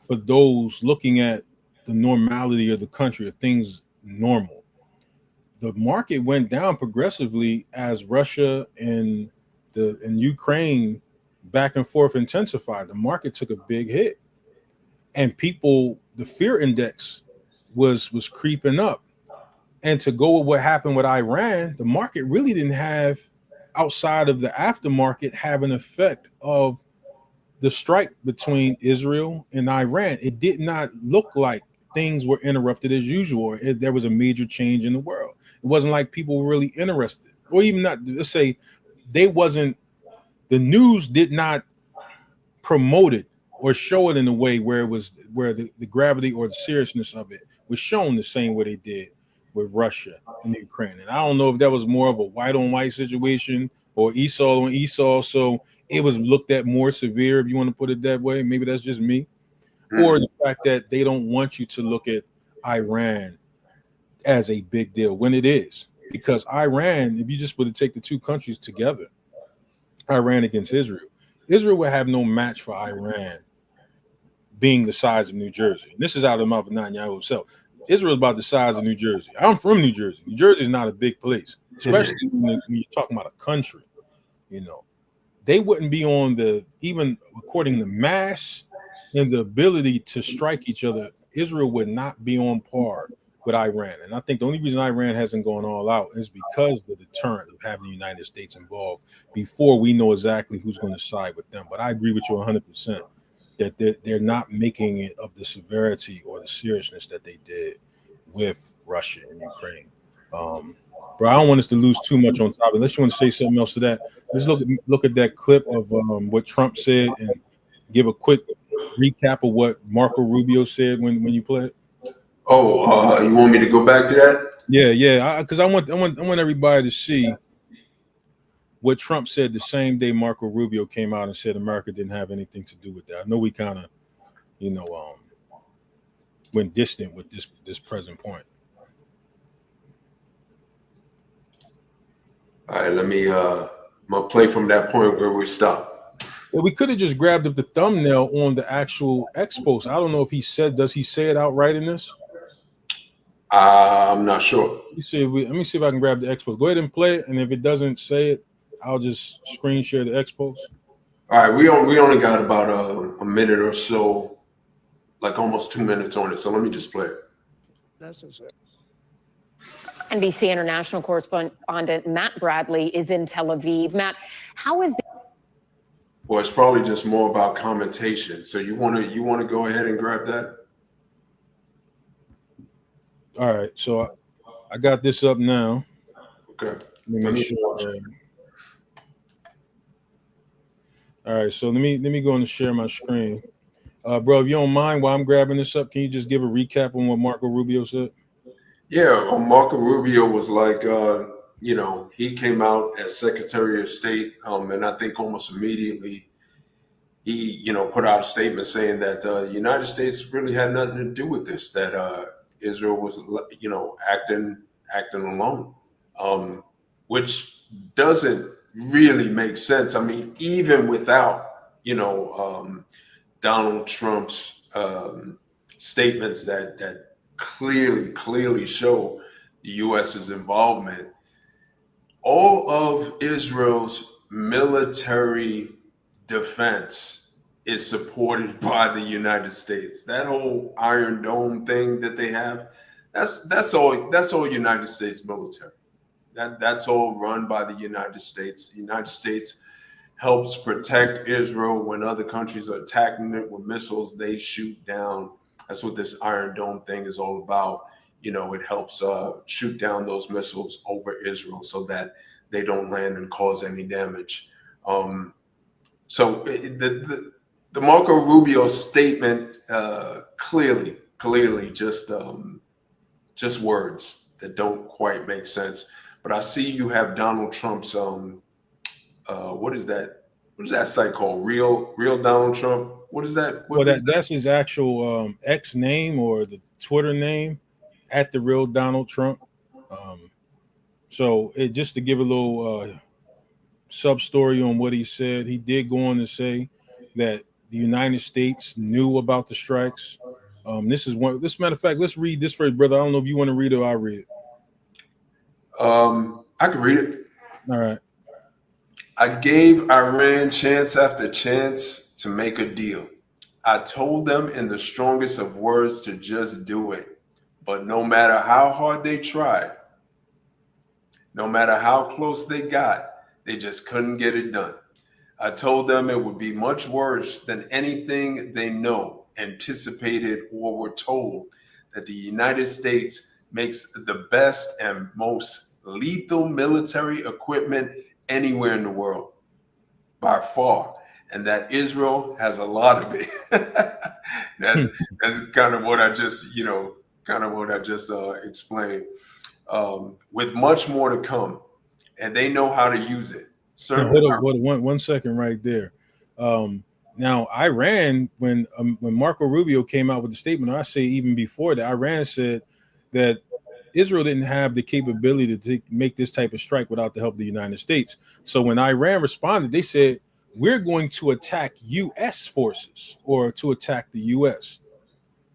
for those looking at the normality of the country, of things normal. The market went down progressively as Russia and Ukraine back and forth intensified. The market took a big hit, and the fear index was creeping up. And to go with what happened with Iran, the market really didn't have, outside of the aftermarket, have an effect of the strike between Israel and Iran. It did not look like things were interrupted as usual. There was a major change in the world. It wasn't like people were really interested, or even not. Let's say the news did not promote it or show it in a way where the gravity or the seriousness of it was shown the same way they did with Russia and Ukraine. And I don't know if that was more of a white on white situation or Esau on Esau. So it was looked at more severe, if you want to put it that way. Maybe that's just me. Or the fact that they don't want you to look at Iran as a big deal when it is. Because Iran, if you just were to take the two countries together, Iran against Israel would have no match for Iran being the size of New Jersey. And this is out of the mouth of Netanyahu himself. Israel is about the size of New Jersey. I'm from New Jersey. New Jersey is not a big place, especially when you're talking about a country. They wouldn't be on even according to mass and the ability to strike each other, Israel would not be on par with Iran. And I think the only reason Iran hasn't gone all out is because of the deterrent of having the United States involved before we know exactly who's going to side with them. But I agree with you 100% that they're not making it of the severity or the seriousness that they did with Russia and Ukraine. Bro, I don't want us to lose too much on top. Unless you want to say something else to that, let's look at that clip of what Trump said and give a quick recap of what Marco Rubio said when you play it. Oh, you want me to go back to that? Yeah, because I want everybody to see what Trump said the same day Marco Rubio came out and said America didn't have anything to do with that. I know we kind of, went distant with this present point. All right, let me I'm gonna play from that point where we stopped. Well, we could have just grabbed up the thumbnail on the actual X post. I don't know if does he say it outright in this? I'm not sure. Let me see if I can grab the expos. Go ahead and play it, and if it doesn't say it, I'll just screen share the expos. All right, we only got about a minute or so, like almost 2 minutes on it. So let me just play it. Necessary. NBC international correspondent Matt Bradley is in Tel Aviv. Matt, how is Well, it's probably just more about commentation. So you want to go ahead and grab that? All right, so I got this up now. Okay. Let me make sure. All right, so let me go and share my screen. Bro, if you don't mind, while I'm grabbing this up, can you just give a recap on what Marco Rubio said? Yeah, well, Marco Rubio was like, he came out as Secretary of State, and I think almost immediately he, put out a statement saying that the United States really had nothing to do with this, that Israel was, acting alone, which doesn't really make sense. I mean, even without, Donald Trump's statements that clearly show the U.S.'s involvement, all of Israel's military defense is supported by the United States. That whole Iron Dome thing that they have, that's all United States military. That's all run by the United States. The United States helps protect Israel when other countries are attacking it with missiles they shoot down. That's what this Iron Dome thing is all about. It helps shoot down those missiles over Israel so that they don't land and cause any damage. So the Marco Rubio statement clearly just words that don't quite make sense. But I see you have Donald Trump's what is that site called? Real Donald Trump? What is that? That's his actual X name or the Twitter name, @TheRealDonaldTrump. So just to give a little sub story on what he said, he did go on to say that the United States knew about the strikes. This matter of fact, let's read this for you, brother. I don't know if you want to read it or I'll read it. I can read it. All right. I gave Iran chance after chance to make a deal. I told them in the strongest of words to just do it. But no matter how hard they tried, no matter how close they got, they just couldn't get it done. I told them it would be much worse than anything they know, anticipated, or were told, that the United States makes the best and most lethal military equipment anywhere in the world, by far, and that Israel has a lot of it. That's kind of what I just, explained. With much more to come, and they know how to use it. Hold on, one second right there. Now, Iran, when Marco Rubio came out with the statement, I say even before that, Iran said that Israel didn't have the capability to make this type of strike without the help of the United States. So when Iran responded, they said, we're going to attack U.S. forces or to attack the U.S.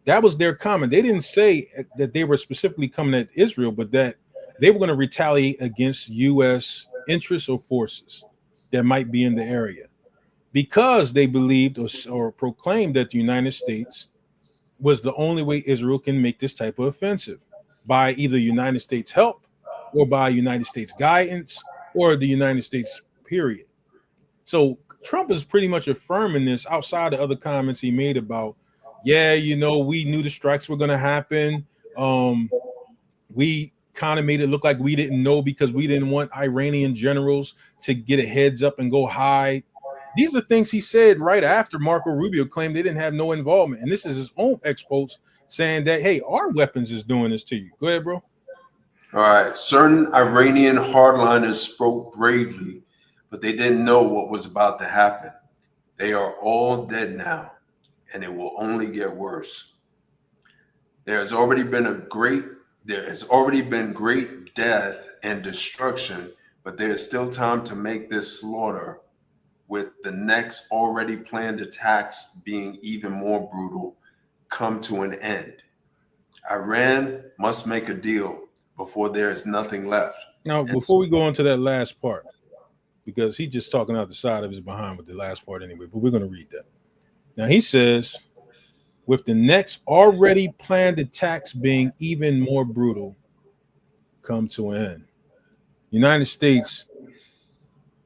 That was their comment. They didn't say that they were specifically coming at Israel, but that they were going to retaliate against U.S. interests or forces that might be in the area, because they believed or proclaimed that the United States was the only way Israel can make this type of offensive, by either United States help or by United States guidance or the United States period. So Trump is pretty much affirming this outside of other comments he made about, we knew the strikes were going to happen. We kind of made it look like we didn't know because we didn't want Iranian generals to get a heads up and go hide. These are things he said right after Marco Rubio claimed they didn't have no involvement. And this is his own ex-post saying that, hey, our weapons is doing this to you. Go ahead, bro. All right. Certain Iranian hardliners spoke bravely, but they didn't know what was about to happen. They are all dead now, and it will only get worse. There has already been great death and destruction, but there is still time to make this slaughter, with the next already planned attacks being even more brutal, come to an end. Iran must make a deal before there is nothing left. Now, before we go on to that last part, because he's just talking out the side of his behind with the last part anyway, but we're going to read that. Now, he says, with the next already planned attacks being even more brutal, come to an end. United States,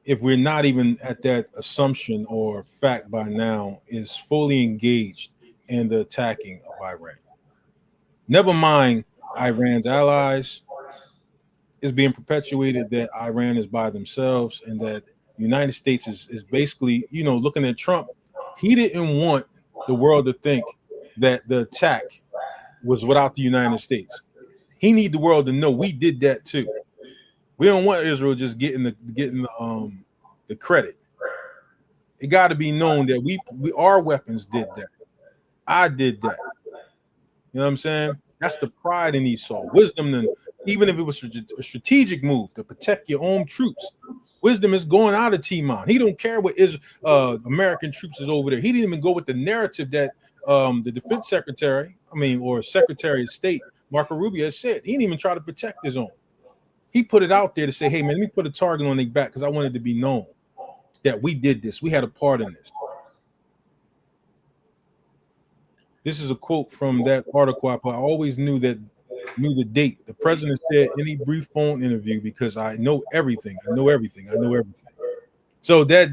if we're not even at that assumption or fact by now, is fully engaged in the attacking of Iran. Never mind Iran's allies. It's being perpetuated that Iran is by themselves and that the United States is basically, looking at Trump. He didn't want the world to think that the attack was without the United States. He need the world to know we did that too. We don't want Israel just getting the credit. It got to be known that we our weapons did that. I did that. You know what I'm saying? That's the pride in Esau. Wisdom, then, even if it was a strategic move to protect your own troops, wisdom is going out of Timon. He don't care what American troops is over there. He didn't even go with the narrative that the defense secretary, or Secretary of State, Marco Rubio, has said. He didn't even try to protect his own. He put it out there to say, hey, man, let me put a target on their back because I wanted to be known that we did this. We had a part in this. This is a quote from that article. I always knew the date. The president said any brief phone interview because I know everything. I know everything. So that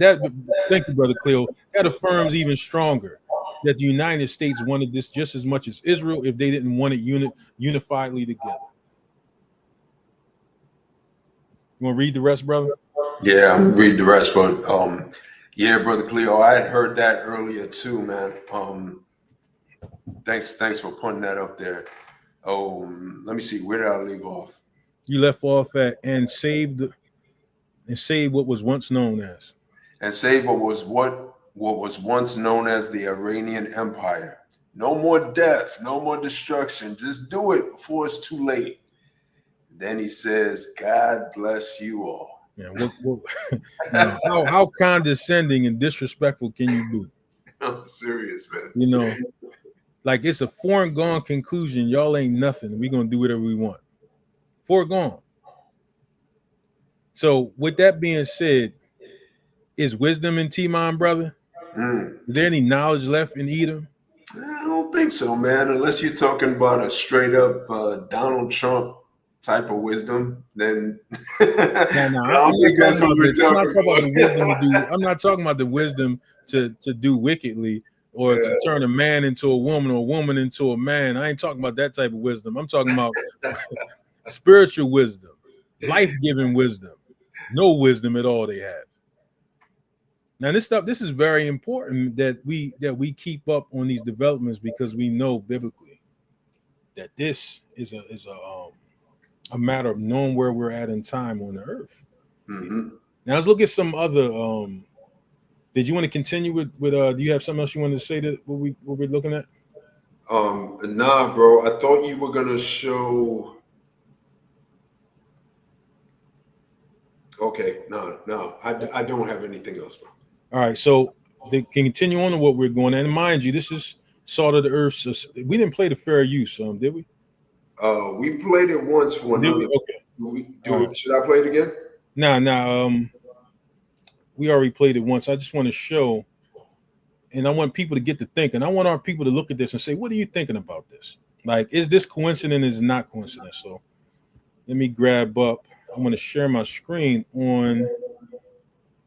thank you, Brother Cleo. That affirms even stronger that the United States wanted this just as much as Israel if they didn't want it unifiedly together. You want to read the rest, brother? Yeah, I'll read the rest, but yeah, Brother Cleo, I had heard that earlier too, man. Thanks for putting that up there. Let me see, where did I leave off? You left off at and save what was once known as. And save what was once known as the Iranian Empire. No more death, no more destruction. Just do it before it's too late. Then he says, God bless you all. Yeah, now, how condescending and disrespectful can you be? I'm serious, man. Like it's a foregone conclusion. Y'all ain't nothing. We're going to do whatever we want. Foregone. So with that being said, is wisdom in Timon, brother? Is there any knowledge left in Edom? I don't think so, man. Unless you're talking about a straight up Donald Trump type of wisdom, then I'm not talking about the wisdom to do wickedly or to turn a man into a woman or a woman into a man. I ain't talking about that type of wisdom. I'm talking about spiritual wisdom, life-giving wisdom, no wisdom at all they have. Now this is very important that we keep up on these developments because we know biblically that this is a matter of knowing where we're at in time on the earth. Mm-hmm. Now let's look at some other. Did you want to continue with? Do you have something else you wanted to say that what we're looking at? Nah, bro. I thought you were gonna show. Okay, no. I don't have anything else, bro. All right, so they can continue on to what we're going. And mind you, this is Salt of the Earth. So we didn't play the fair use, did we? We played it once for another. Okay. Should I play it again? No. We already played it once. I just want to show, and I want people to get to thinking. I want our people to look at this and say, what are you thinking about this? Like, is this coincidence? Is it not coincidence? So let me grab up. I'm going to share my screen on,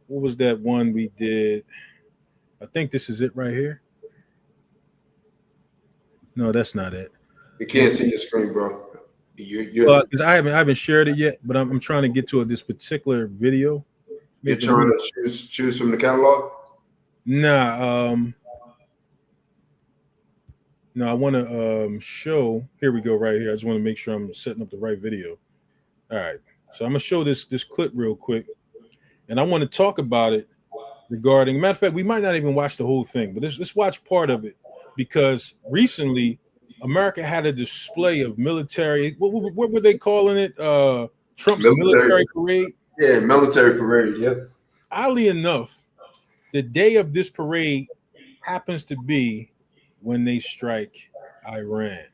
what was that one we did? I think this is it right here. No, that's not it. You can't see your screen, bro. Because I haven't shared it yet, but I'm trying to get to this particular video. You're trying to choose from the catalog? Nah. No, I want to show. Here we go, right here. I just want to make sure I'm setting up the right video. All right. So I'm gonna show this clip real quick, and I want to talk about it regarding. Matter of fact, we might not even watch the whole thing, but let's watch part of it because recently America had a display of military. What were they calling it? Trump's military parade. Yeah, military parade. Yep. Oddly enough, the day of this parade happens to be when they strike Iran.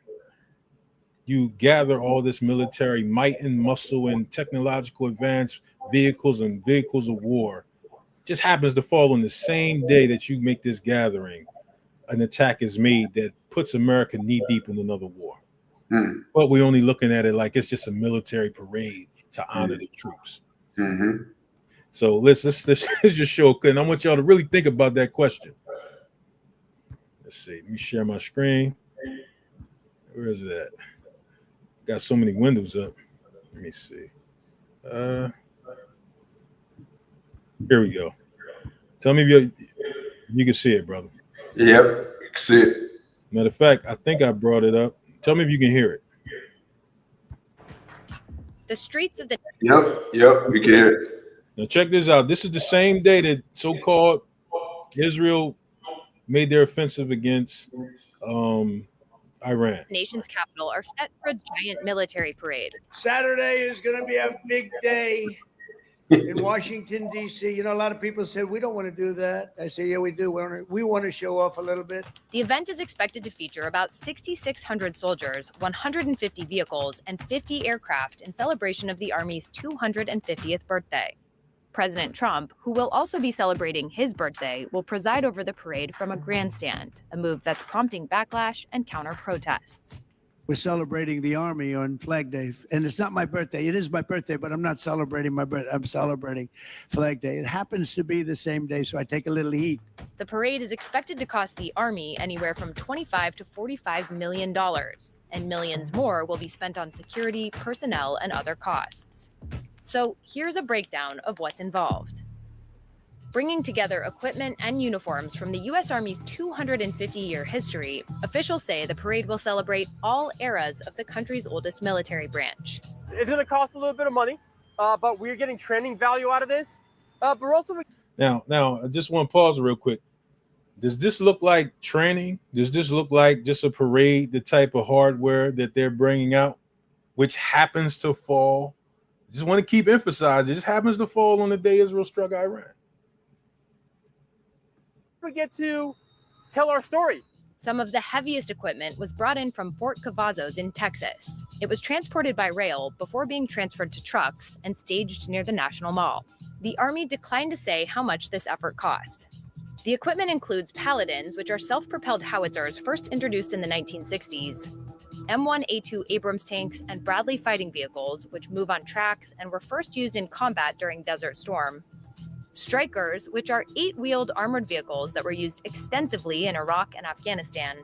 you gather all this military might and muscle and technological advanced vehicles and vehicles of war. Just happens to fall on the same day that you make this gathering. An attack is made that puts America knee deep in another war. But we're only looking at it like it's just a military parade to honor the troops. So let's just show a clip. And I want y'all to really think about that question. Let's see. Let me share my screen. Where is it at? Got so many windows up. Let me see. Here we go. Tell me if you can see it, brother. Yep, you can see it. Matter of fact, I think I brought it up. Tell me if you can hear it. The streets of the Yep, we can hear it. Now check this out. This is the same day that so-called Israel made their offensive against Iran. nation's capital are set for a giant military parade. Saturday is going to be a big day in Washington, D.C. You know, a lot of people said, we don't want to do that. I say, yeah, we do. We want to show off a little bit. The event is expected to feature about 6,600 soldiers, 150 vehicles, and 50 aircraft in celebration of the Army's 250th birthday. President Trump, who will also be celebrating his birthday, will preside over the parade from a grandstand, a move that's prompting backlash and counter-protests. We're celebrating the Army on Flag Day. And it's not my birthday. It is my birthday, but I'm not celebrating my birthday. I'm celebrating Flag Day. It happens to be the same day, so I take a little heat. The parade is expected to cost the Army anywhere from $25 to $45 million, and millions more will be spent on security, personnel, and other costs. So here's a breakdown of what's involved. Bringing together equipment and uniforms from the U.S. Army's 250-year history, officials say the parade will celebrate all eras of the country's oldest military branch. It's going to cost a little bit of money, but we're getting training value out of this. But we're also Now, I just want to pause real quick. Does this look like training? Does this look like just a parade, the type of hardware that they're bringing out, which happens to fall? Just want to keep emphasizing, it just happens to fall on the day Israel struck Iran. we get to tell our story. Some of the heaviest equipment was brought in from Fort Cavazos in Texas. It was transported by rail before being transferred to trucks and staged near the National Mall. The Army declined to say how much this effort cost. The equipment includes Paladins, which are self-propelled howitzers first introduced in the 1960s, M1A2 Abrams tanks, and Bradley fighting vehicles, which move on tracks and were first used in combat during Desert Storm, Strikers, which are 8-wheeled armored vehicles that were used extensively in Iraq and Afghanistan,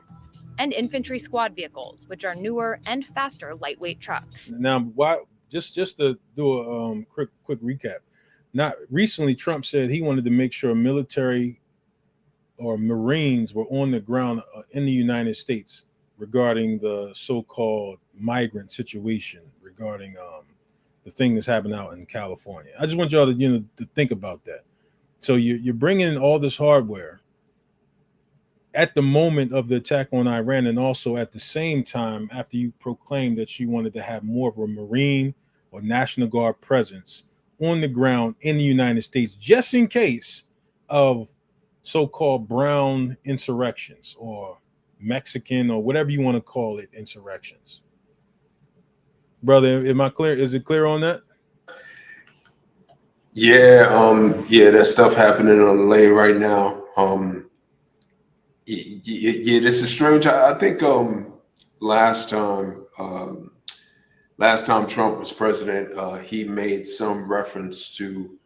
and infantry squad vehicles, which are newer and faster lightweight trucks. Now, why? Just to do a quick recap. Not recently, Trump said he wanted to make sure military or Marines were on the ground in the United States regarding the so-called migrant situation, regarding the thing that's happened out in California. I just want y'all to to think about that. So you're bringing in all this hardware at the moment of the attack on Iran, and also at the same time after you proclaimed that you wanted to have more of a Marine or National Guard presence on the ground in the United States, just in case of so-called brown insurrections or Mexican or whatever you want to call it insurrections. Brother, am I clear? Is it clear on that? Yeah, there's stuff happening on LA right now. This is strange. I think last time Trump was president, he made some reference to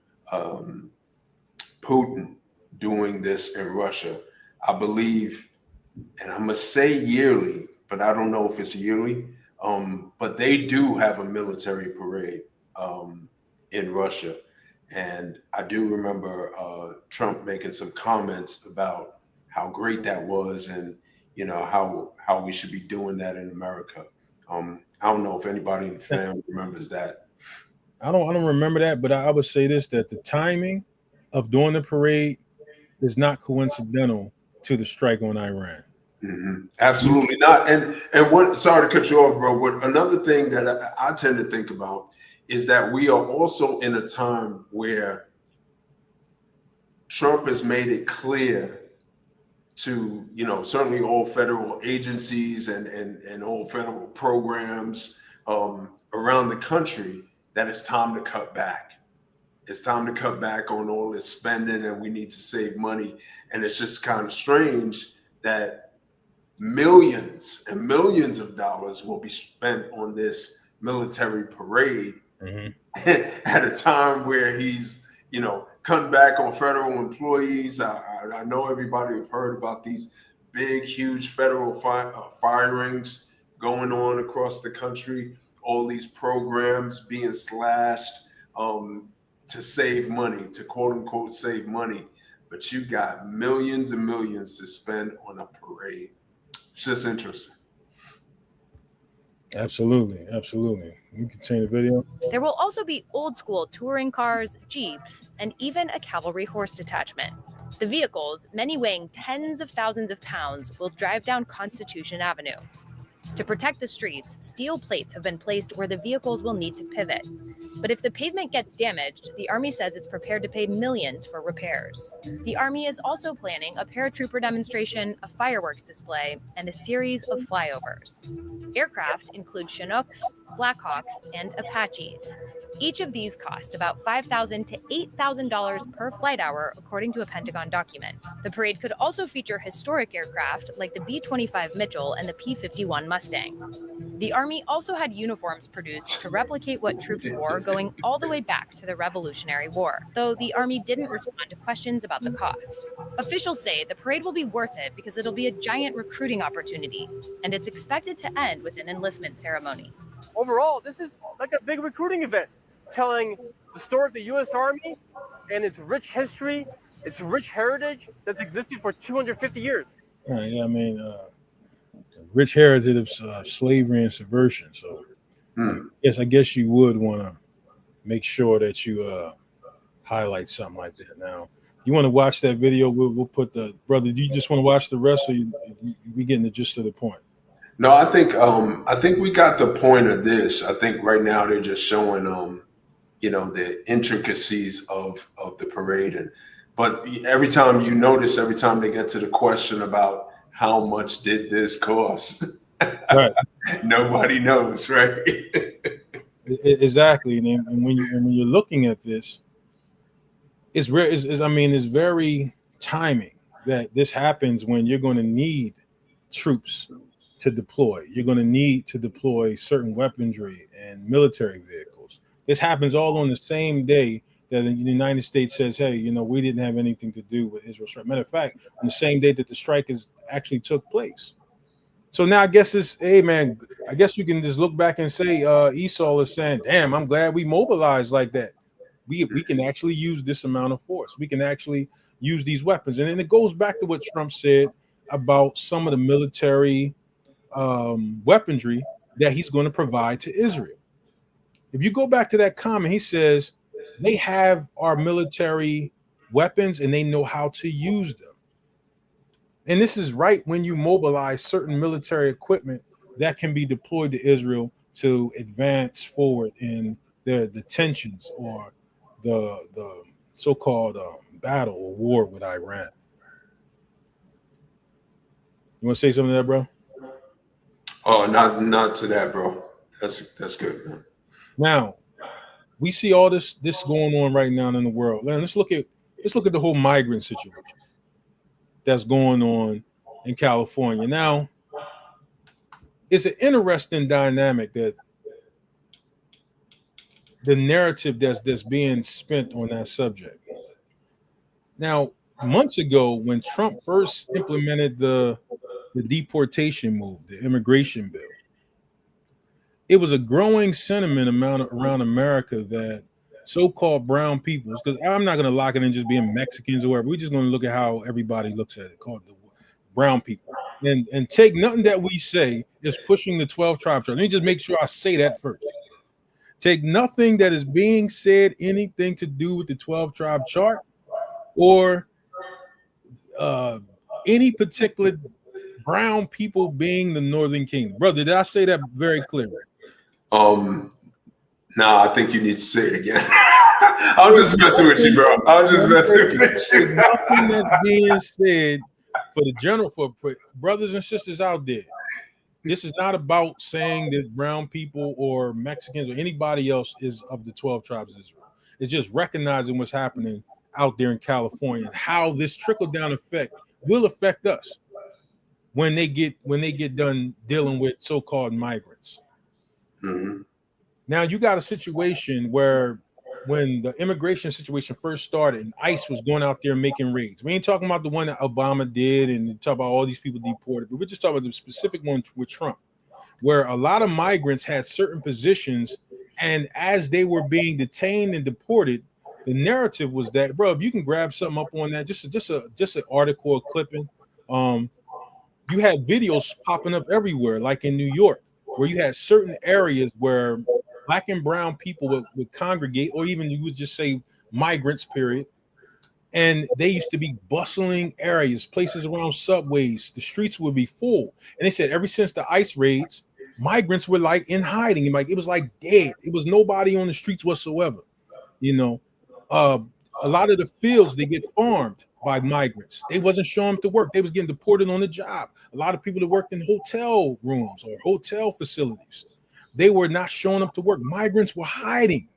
Putin doing this in Russia. I believe, and I'm gonna say yearly, but I don't know if it's yearly. But they do have a military parade in Russia. And I do remember Trump making some comments about how great that was, and how we should be doing that in America. I don't know if anybody in the family remembers that. I don't remember that, but I would say this, that the timing of doing the parade is not coincidental to the strike on Iran. Mm-hmm. Absolutely not. And what? Sorry to cut you off, bro. But another thing that I tend to think about is that we are also in a time where Trump has made it clear to, certainly all federal agencies and all federal programs around the country that it's time to cut back. It's time to cut back on all this spending, and we need to save money. And it's just kind of strange that millions and millions of dollars will be spent on this military parade at a time where he's, cutting back on federal employees. I know everybody have heard about these big, huge federal firings going on across the country, all these programs being slashed to save money, to quote unquote save money. But you got millions and millions to spend on a parade. It's just interesting. Absolutely. You can change the video. There will also be old school touring cars, jeeps, and even a cavalry horse detachment. The vehicles, many weighing tens of thousands of pounds, will drive down Constitution Avenue. To protect the streets, steel plates have been placed where the vehicles will need to pivot. But if the pavement gets damaged, the Army says it's prepared to pay millions for repairs. The Army is also planning a paratrooper demonstration, a fireworks display, and a series of flyovers. Aircraft include Chinooks, Blackhawks, and Apaches. Each of these cost about $5,000 to $8,000 per flight hour, according to a Pentagon document. The parade could also feature historic aircraft like the B-25 Mitchell and the P-51 Mustang. The Army also had uniforms produced to replicate what troops wore going all the way back to the Revolutionary War, though the Army didn't respond to questions about the cost. Officials say the parade will be worth it because it'll be a giant recruiting opportunity, and it's expected to end with an enlistment ceremony. Overall, this is like a big recruiting event, telling the story of the U.S. Army and its rich history, its rich heritage that's existed for 250 years. Yeah, rich heritage of slavery and subversion. So, I guess you would want to make sure that you highlight something like that. Now, you want to watch that video? We'll put the brother. Do you just want to watch the rest, or we getting the gist of the point? No, I think we got the point of this. I think right now they're just showing the intricacies of the parade, but every time they get to the question about how much did this cost, right? Nobody knows, right? Exactly. And when you're looking at this, it's very timing that this happens when you're going to need troops to deploy. You're going to need to deploy certain weaponry and military vehicles. This happens all on the same day that the United States says, hey, we didn't have anything to do with Israel's strike. Matter of fact, on the same day that the strike actually took place. So now I guess I guess you can just look back and say Esau is saying, damn, I'm glad we mobilized like that. We can actually use this amount of force. We can actually use these weapons. And then it goes back to what Trump said about some of the military weaponry that he's going to provide to Israel. If you go back to that comment, he says they have our military weapons and they know how to use them. And this is right when you mobilize certain military equipment that can be deployed to Israel to advance forward in the tensions or the so-called battle or war with Iran. You want to say something to that, bro? Oh, not to that, bro. That's good, man. Now, we see all this going on right now in the world. Man, let's look at the whole migrant situation that's going on in California. Now, it's an interesting dynamic that the narrative that's being spent on that subject. Now, months ago, when Trump first implemented the deportation move, the immigration bill, it was a growing sentiment around America that so-called brown peoples, because I'm not going to lock it in just being Mexicans or whatever. We're just going to look at how everybody looks at it, called the brown people, and take nothing that we say is pushing the 12 tribe chart. Let me just make sure I say that first. Take nothing that is being said, anything to do with the 12 tribe chart or any particular brown people being the Northern Kingdom. Brother, did I say that very clearly? No, I think you need to say it again. I'm just messing with you, bro. I'm just messing with you. Nothing that's being said for the general, for brothers and sisters out there, this is not about saying that brown people or Mexicans or anybody else is of the 12 tribes of Israel. It's just recognizing what's happening out there in California and how this trickle-down effect will affect us when they get done dealing with so-called migrants. Mm-hmm. Now you got a situation where when the immigration situation first started and ICE was going out there making raids. We ain't talking about the one that Obama did and talk about all these people deported, but we're just talking about the specific one with Trump, where a lot of migrants had certain positions, and as they were being detained and deported, the narrative was that, bro, if you can grab something up on that, just an article or clipping, you had videos popping up everywhere, like in New York, where you had certain areas where Black and brown people would congregate, or even you would just say migrants, period. And they used to be bustling areas, places around subways. The streets would be full. And they said ever since the ICE raids, migrants were like in hiding. Like it was like dead. It was nobody on the streets whatsoever. You know, a lot of the fields, they get farmed by migrants. They wasn't showing up to work. They was getting deported on the job. A lot of people that worked in hotel rooms or hotel facilities, they were not showing up to work. Migrants were hiding.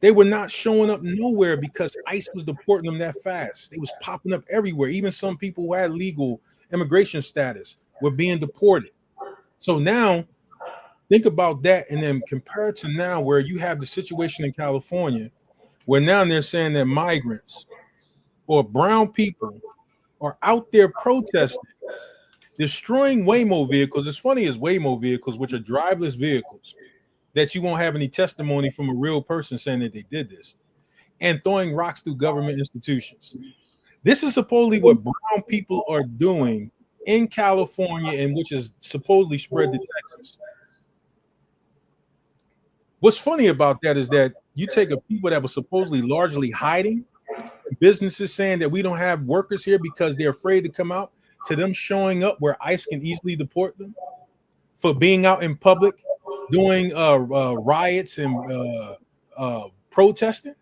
They were not showing up nowhere because ICE was deporting them that fast. They was popping up everywhere. Even some people who had legal immigration status were being deported. So now think about that, and then compare it to now where you have the situation in California where now they're saying that migrants or brown people are out there protesting, destroying Waymo vehicles. It's funny as Waymo vehicles, which are driverless vehicles, that you won't have any testimony from a real person saying that they did this, and throwing rocks through government institutions. This is supposedly what brown people are doing in California, and which is supposedly spread to Texas. What's funny about that is that you take a people that were supposedly largely hiding, businesses saying that we don't have workers here because they're afraid to come out, to them showing up where ICE can easily deport them for being out in public, doing riots and protesting.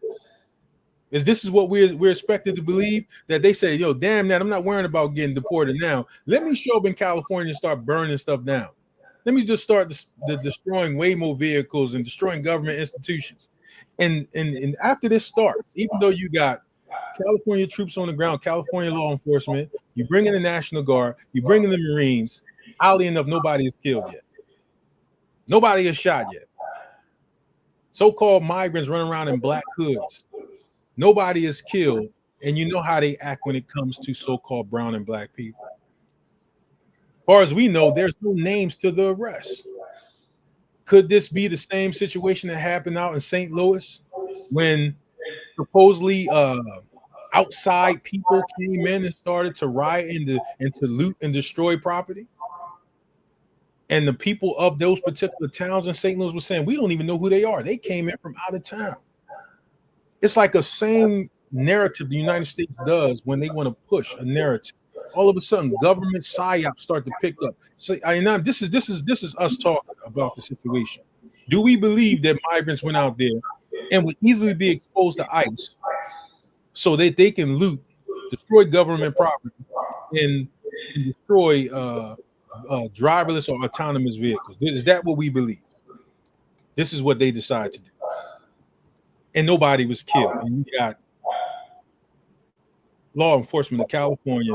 This is what we're expected to believe, that they say, yo, damn that, I'm not worrying about getting deported now. Let me show up in California and start burning stuff down. Let me just start destroying Waymo vehicles and destroying government institutions. And after this starts, even though you got California troops on the ground, California law enforcement, you bring in the National Guard, you bring in the Marines, oddly enough, nobody is killed yet. Nobody is shot yet. So-called migrants running around in black hoods. Nobody is killed, and you know how they act when it comes to so-called brown and black people. As far as we know, there's no names to the arrest. Could this be the same situation that happened out in St. Louis when supposedly outside people came in and started to riot and to loot and destroy property? And the people of those particular towns in St. Louis were saying, we don't even know who they are. They came in from out of town. It's like a same narrative the United States does when they want to push a narrative. All of a sudden, government psyops start to pick up. So this is us talking about the situation. Do we believe that migrants went out there and would easily be exposed to ICE so that they can loot, destroy government property, and destroy driverless or autonomous vehicles? Is that what we believe? This is what they decided to do. And nobody was killed. And you got law enforcement of California,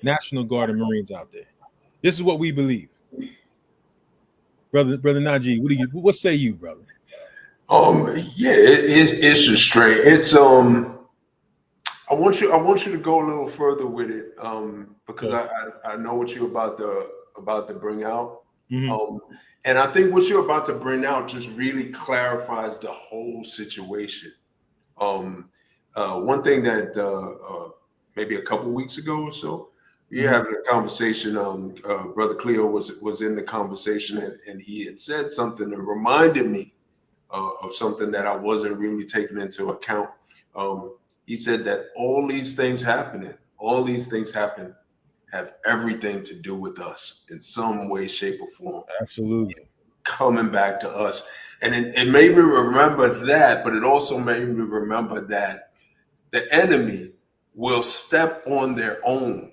National Guard, and Marines out there. This is what we believe. Brother Najee, what say you, brother? Yeah, it's just strange. It's I want you to go a little further with it, because I know what you're about to bring out. Mm-hmm. And I think what you're about to bring out just really clarifies the whole situation. One thing that maybe a couple weeks ago or so, we were having a conversation. Brother Cleo was in the conversation, and he had said something that reminded me of something that I wasn't really taking into account. He said that all these things happen, have everything to do with us in some way, shape, or form. Absolutely. Coming back to us. And it made me remember that, but it also made me remember that the enemy will step on their own,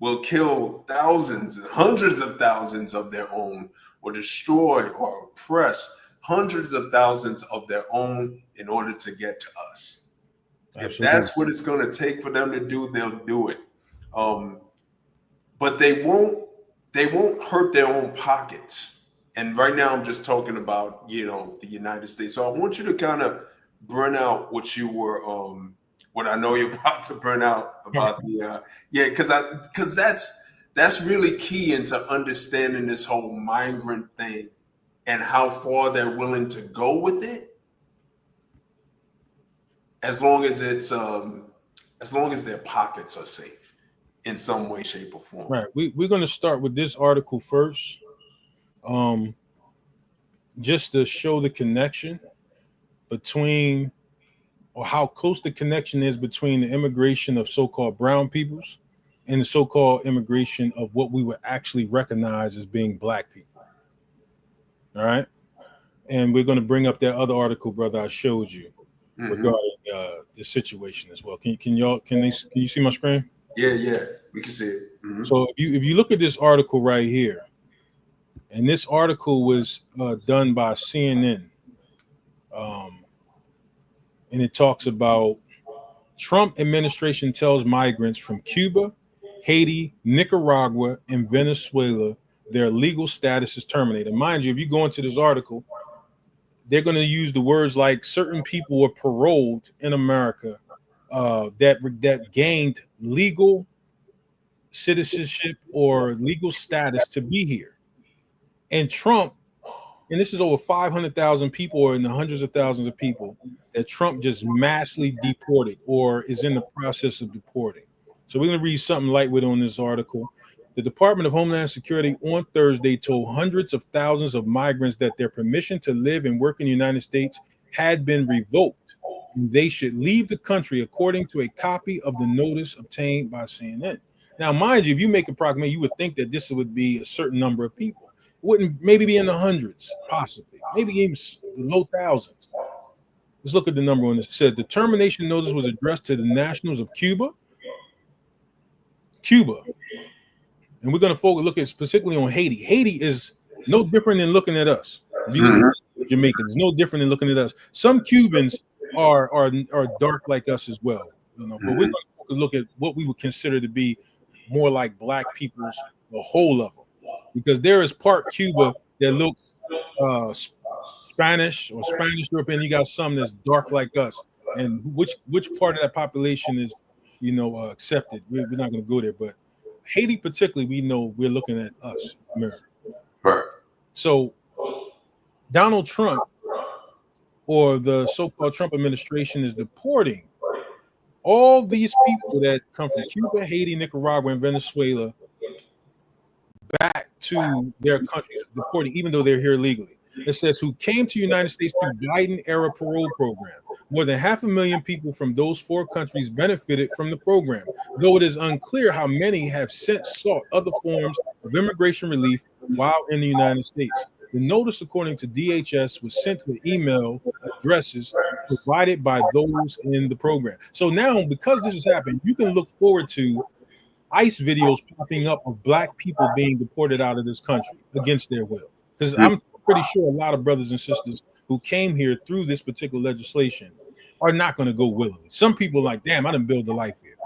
will kill thousands and hundreds of thousands of their own, or destroy or oppress hundreds of thousands of their own in order to get to us. Absolutely. If that's what it's going to take for them to do, they'll do it. But they won't hurt their own pockets. And right now I'm just talking about, the United States. So I want you to kind of burn out what you were, what I know you're about to burn out about because that's really key into understanding this whole migrant thing and how far they're willing to go with it. As long as their pockets are safe in some way, shape, or form. Right. We're going to start with this article first, just to show the connection between, or how close the connection is between the immigration of so-called brown peoples and the so-called immigration of what we would actually recognize as being black people. All right. And we're going to bring up that other article, brother, I showed you regarding the situation as well. Can you see my screen? Yeah, we can see it. So if you look at this article right here, and this article was done by CNN, and it talks about Trump administration tells migrants from Cuba, Haiti, Nicaragua, and Venezuela their legal status is terminated. Mind you, if you go into this article, they're going to use the words like certain people were paroled in America that gained legal citizenship or legal status to be here. And Trump, and this is over 500,000 people or in the hundreds of thousands of people that Trump just massively deported or is in the process of deporting. So we're going to read something lightweight on this article. The Department of Homeland Security on Thursday told hundreds of thousands of migrants that their permission to live and work in the United States had been revoked, and they should leave the country, according to a copy of the notice obtained by CNN. Now, mind you, if you make a proclamation, you would think that this would be a certain number of people. It wouldn't maybe be in the hundreds, possibly, maybe even the low thousands. Let's look at the number on this. It says the termination notice was addressed to the nationals of Cuba. And we're going to look at specifically on Haiti. Haiti is no different than looking at us. Jamaicans, no different than looking at us. Some Cubans are dark like us as well, but we're going to look at what we would consider to be more like black people's, the whole of them, because there is part Cuba that looks Spanish or Spanish European. You got some that's dark like us, and which part of that population is accepted? We're not going to go there, but Haiti particularly, we know we're looking at us, America. Right. So Donald Trump or the so-called Trump administration is deporting all these people that come from Cuba, Haiti, Nicaragua, and Venezuela back to their countries, deporting, even though they're here legally. It says who came to the United States through Biden-era parole program. More than 500,000 people from those four countries benefited from the program, though it is unclear how many have since sought other forms of immigration relief while in the United States. The notice, according to DHS, was sent to email addresses provided by those in the program. So now, because this has happened, you can look forward to ICE videos popping up of black people being deported out of this country against their will. Because I'm pretty sure a lot of brothers and sisters who came here through this particular legislation are not going to go willingly. Some people are like, damn, I didn't build a life here.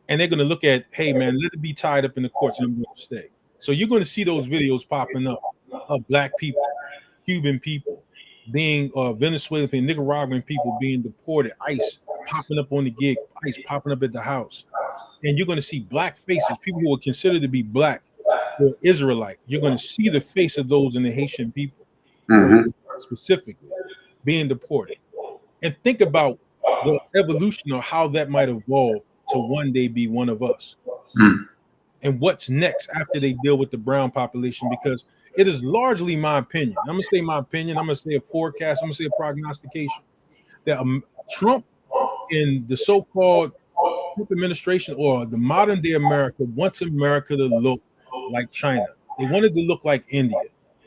And they're going to look at, hey, man, let it be tied up in the courts and I'm going to stay. So you're going to see those videos popping up of black people, Cuban people being Venezuelan, Nicaraguan people being deported, ICE popping up on the gig, ICE popping up at the house. And you're going to see black faces, people who are considered to be black or Israelite. You're going to see the face of those in the Haitian people specifically being deported. And think about the evolution of how that might evolve to one day be one of us. And what's next after they deal with the brown population, because it is largely my opinion. I'm going to say my opinion. I'm going to say a forecast. I'm going to say a prognostication that Trump and the so-called Trump administration or the modern day America wants America to look like China. They wanted to look like India.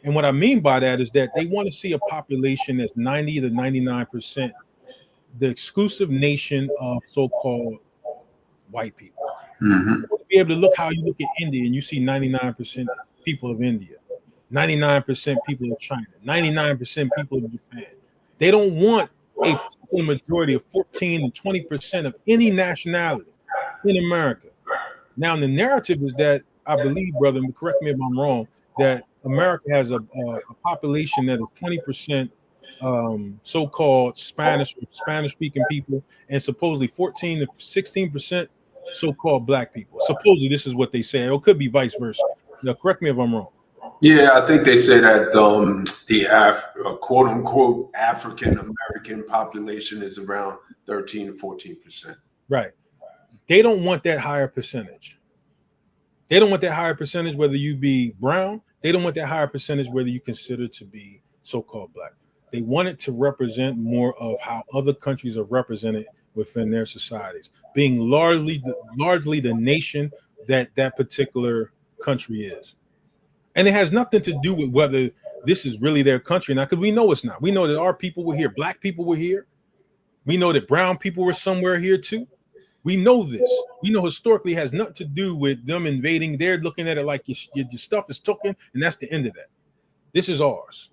And what I mean by that is that they want to see a population that's 90 to 99% the exclusive nation of so-called white people. Mm-hmm. Be able to look how you look at India and you see 99% people of India, 99% people of China, 99% people of Japan. They don't want a majority of 14 and 20% of any nationality in America. Now, the narrative is that, I believe, brother, and correct me if I'm wrong, that America has a population that is 20% so-called Spanish-speaking people, and supposedly 14 to 16% so-called black people. Supposedly, this is what they say. It could be vice versa. Now, correct me if I'm wrong. Yeah, I think they say that the quote-unquote African American population is around 13 to 14%. Right. They don't want that higher percentage. They don't want that higher percentage whether you be brown. They don't want that higher percentage whether you consider to be so-called black. They want it to represent more of how other countries are represented within their societies, being largely the nation that particular country is. And it has nothing to do with whether this is really their country or not, because we know it's not. We know that our people were here, black people were here. We know that brown people were somewhere here too. We know this. We know historically it has nothing to do with them invading. They're looking at it like your stuff is taken, and that's the end of that. This is ours.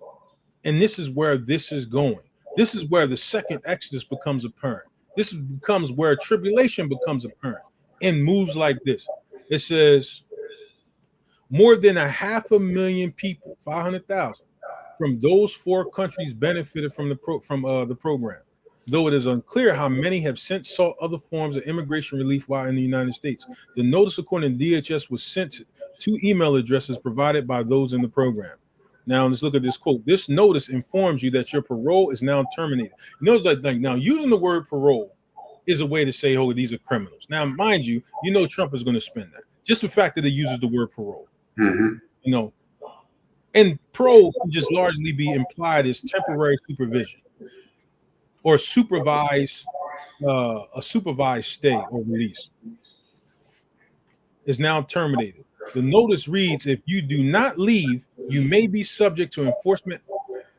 And this is where this is going. This is where the second Exodus becomes apparent. This becomes where tribulation becomes apparent in moves like this. It says more than 500,000 people, 500,000, from those four countries benefited from the program. Though it is unclear how many have since sought other forms of immigration relief while in the United States. The notice, according to DHS, was sent to email addresses provided by those in the program. Now, let's look at this quote. This notice informs you that your parole is now terminated. You know, like now using the word parole is a way to say, oh, these are criminals. Now, mind you, Trump is going to spin that. Just the fact that he uses the word parole. Mm-hmm. And parole can just largely be implied as temporary supervision or a supervised stay or release. Is now terminated. The notice reads, if you do not leave, you may be subject to enforcement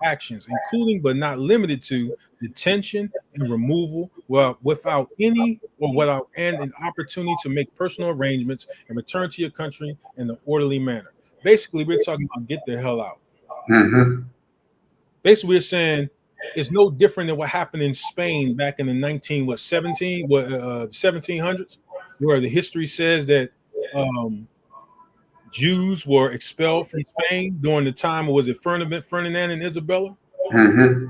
actions, including but not limited to detention and removal without an opportunity to make personal arrangements and return to your country in an orderly manner. Basically, we're talking about get the hell out. Mm-hmm. Basically, we're saying it's no different than what happened in Spain back in the 1700s, where the history says that Jews were expelled from Spain during the time, or was it Ferdinand and Isabella? Mm-hmm.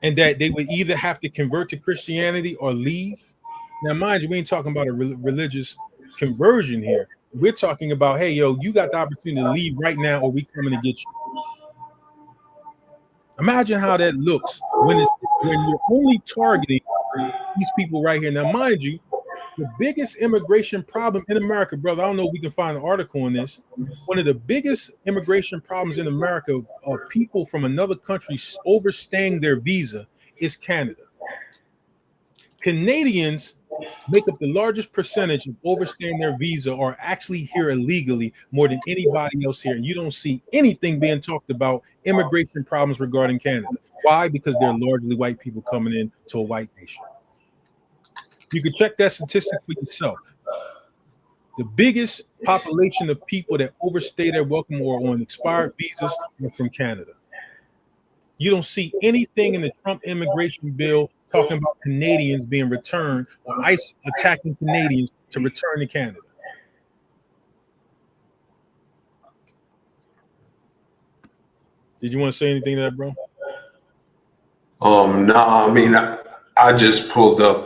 And that they would either have to convert to Christianity or leave. Now, mind you, we ain't talking about a religious conversion here. We're talking about, hey, yo, you got the opportunity to leave right now, or we coming to get you. Imagine how that looks when you're only targeting these people right here. Now, mind you, the biggest immigration problem in America, brother, I don't know if we can find an article on this. One of the biggest immigration problems in America of people from another country overstaying their visa is Canada. Canadians make up the largest percentage of overstaying their visa or actually here illegally more than anybody else here. And you don't see anything being talked about immigration problems regarding Canada. Why? Because they're largely white people coming in to a white nation. You can check that statistic for yourself. The biggest population of people that overstay their welcome or on expired visas are from Canada. You don't see anything in the Trump immigration bill talking about Canadians being returned or ICE attacking Canadians to return to Canada. Did you want to say anything to that, bro? No, I mean, I just pulled up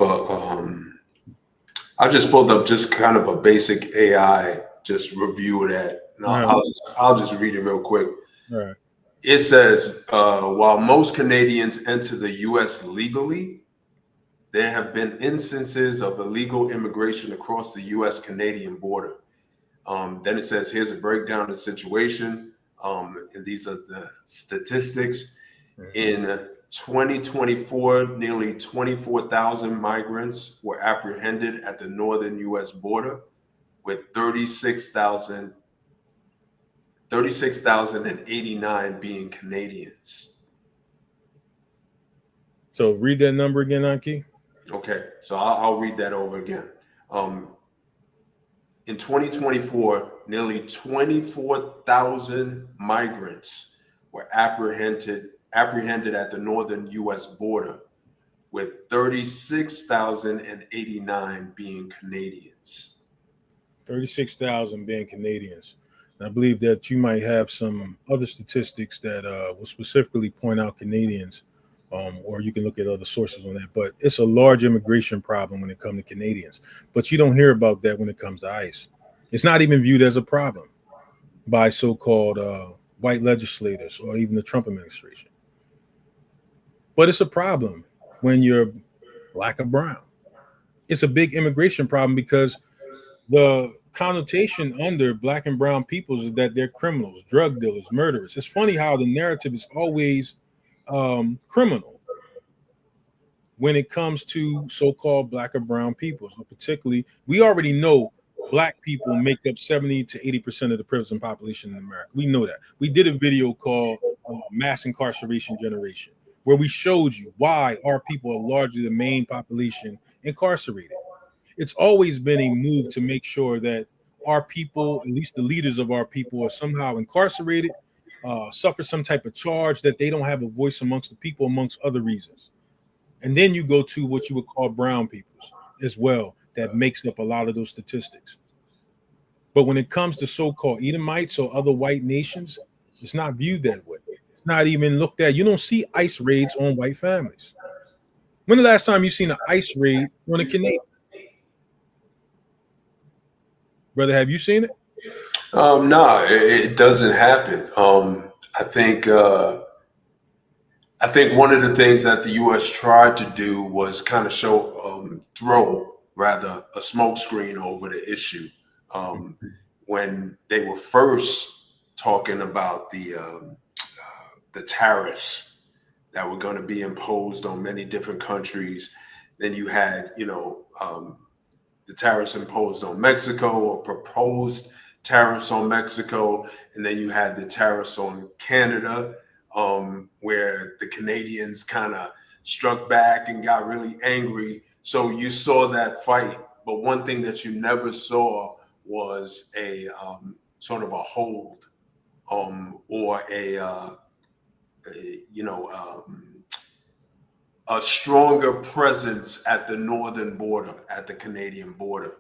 just kind of a basic AI just review of that. No, I'll just read it real quick. All right. It says, while most Canadians enter the U.S. legally, there have been instances of illegal immigration across the U.S.-Canadian border. Then it says, here's a breakdown of the situation. And these are the statistics. In 2024, nearly 24,000 migrants were apprehended at the northern U.S. border, with 36,089 being Canadians. So read that number again, Anki. Okay, so I'll read that over again. In 2024, nearly 24,000 migrants were apprehended at the northern U.S. border, with 36,089 being Canadians. 36,000 being Canadians. And I believe that you might have some other statistics that will specifically point out Canadians, or you can look at other sources on that. But it's a large immigration problem when it comes to Canadians. But you don't hear about that when it comes to ICE. It's not even viewed as a problem by so-called white legislators or even the Trump administration. But it's a problem when you're black or brown. It's a big immigration problem because the connotation under black and brown peoples is that they're criminals, drug dealers, murderers. It's funny how the narrative is always criminal when it comes to so-called black or brown peoples. Particularly, we already know black people make up 70 to 80% of the prison population in America. We know that. We did a video called Mass Incarceration Generation, where we showed you why our people are largely the main population incarcerated. It's always been a move to make sure that our people, at least the leaders of our people, are somehow incarcerated, suffer some type of charge, that they don't have a voice amongst the people, amongst other reasons. And then you go to what you would call brown peoples as well, that makes up a lot of those statistics. But when it comes to so-called Edomites or other white nations, it's not viewed that way. It's not even looked at. You don't see ICE raids on white families. When the last time you seen an ICE raid on a Canadian? Brother, have you seen it? No, it doesn't happen. I think one of the things that the U.S. tried to do was kind of throw a smokescreen over the issue when they were first talking about the tariffs that were going to be imposed on many different countries. Then you had, the tariffs imposed on Mexico, or proposed tariffs on Mexico, and then you had the tariffs on Canada, where the Canadians kind of struck back and got really angry. So you saw that fight, but one thing that you never saw was a sort of a hold, or a stronger presence at the northern border, at the Canadian border,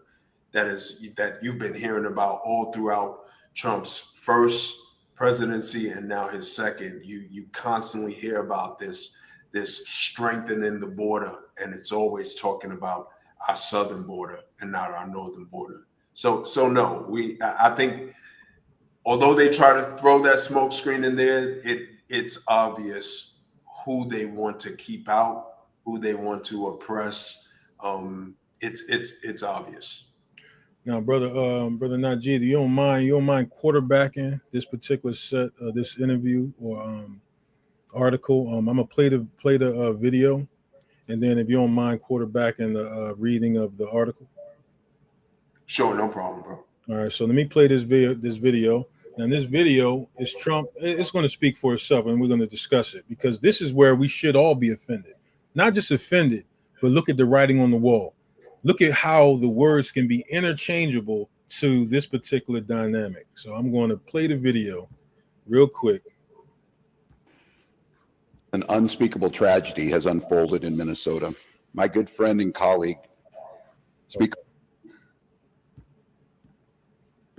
that you've been hearing about all throughout Trump's first presidency and now his second. You constantly hear about this strengthening the border, and it's always talking about our southern border and not our northern border. So no, I think although they try to throw that smoke screen in there, it's obvious who they want to keep out, who they want to oppress. It's obvious. Now, brother Najee, you don't mind quarterbacking this particular set, this interview or article? I'm gonna play the video, and then if you don't mind quarterbacking the reading of the article. Sure, no problem, bro. All right, so let me play this video. And this video is Trump. It's going to speak for itself, and we're going to discuss it, because this is where we should all be offended. Not just offended, but look at the writing on the wall. Look at how the words can be interchangeable to this particular dynamic. So I'm going to play the video real quick. An unspeakable tragedy has unfolded in Minnesota. My good friend and colleague, Speaker.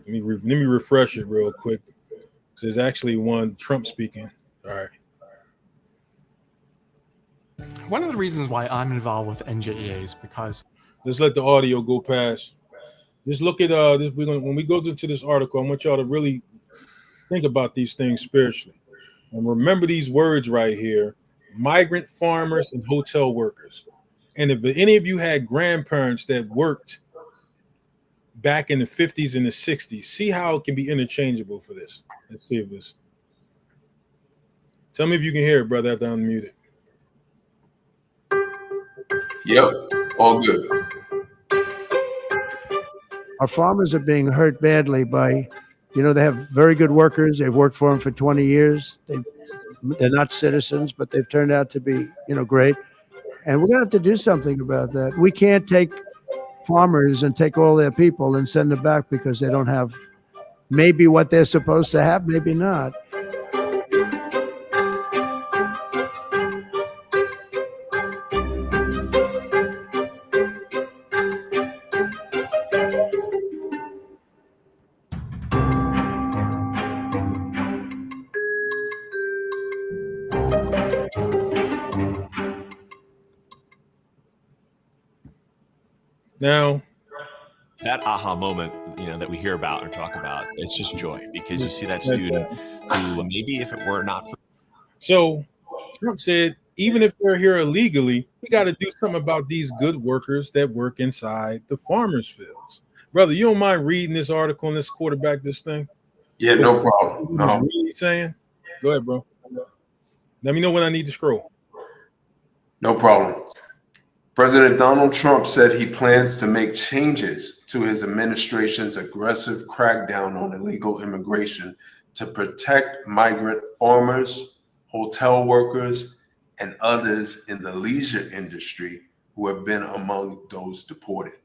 Let me refresh it real quick. There's actually one Trump speaking. All right. One of the reasons why I'm involved with NJEA is because let's let the audio go past. Just look at this. When we go into this article, I want y'all to really think about these things spiritually. And remember these words right here: migrant farmers and hotel workers. And if any of you had grandparents that worked back in the 50s and the 60s, see how it can be interchangeable for this. Let's see if this. Tell me if you can hear it, brother, after I'm muted. Yep, all good. Our farmers are being hurt badly by, they have very good workers. They've worked for them for 20 years. They're not citizens, but they've turned out to be, great. And we're going to have to do something about that. We can't take farmers and take all their people and send them back because they don't have maybe what they're supposed to have, maybe not. Now, that aha moment, that we hear about or talk about, it's just joy because you see that student who maybe if it were not for. So Trump said, even if they're here illegally, we got to do something about these good workers that work inside the farmers' fields. Brother, you don't mind reading this article and let's quarterback this thing? Yeah, no problem. No. Really saying? Go ahead, bro. Let me know when I need to scroll. No problem. President Donald Trump said he plans to make changes to his administration's aggressive crackdown on illegal immigration to protect migrant farmers, hotel workers, and others in the leisure industry who have been among those deported.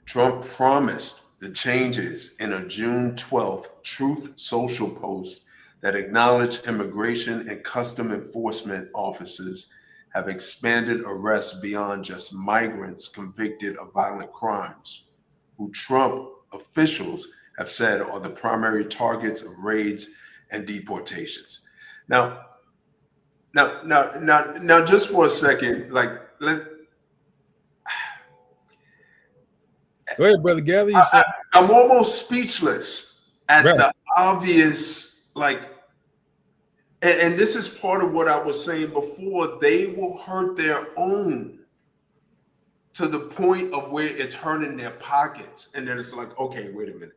Trump promised the changes in a June 12th Truth Social post that acknowledged immigration and custom enforcement officers have expanded arrests beyond just migrants convicted of violent crimes, who Trump officials have said are the primary targets of raids and deportations. Now, just for a second, go ahead, brother Gally. I'm almost speechless at the obvious, and this is part of what I was saying before. They will hurt their own to the point of where it's hurting their pockets. And then it's like, okay, wait a minute.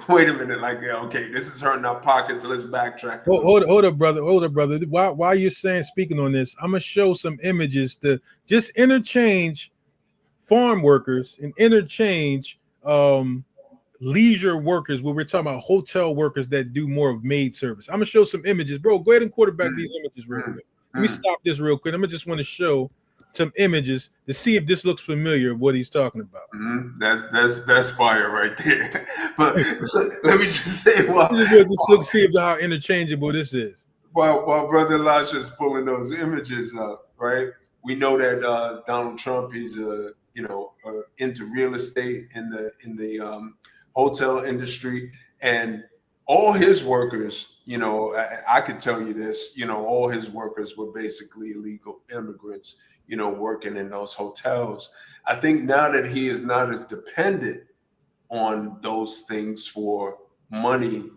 Okay, this is hurting our pockets. Let's backtrack. Hold up, brother. While you're speaking on this, I'm going to show some images to just interchange farm workers and interchange leisure workers where we're talking about hotel workers that do more of maid service. I'm gonna show some images, bro. Go ahead and quarterback these images real quick. Let me stop this real quick. I'm just want to show some images to see if this looks familiar of what he's talking about. That's fire right there. But let me just say, see how interchangeable this is. While Brother Elijah is pulling those images up, right? We know that Donald Trump is into real estate in the hotel industry, and all his workers, I could tell you this, all his workers were basically illegal immigrants, working in those hotels. I think now that he is not as dependent on those things for money,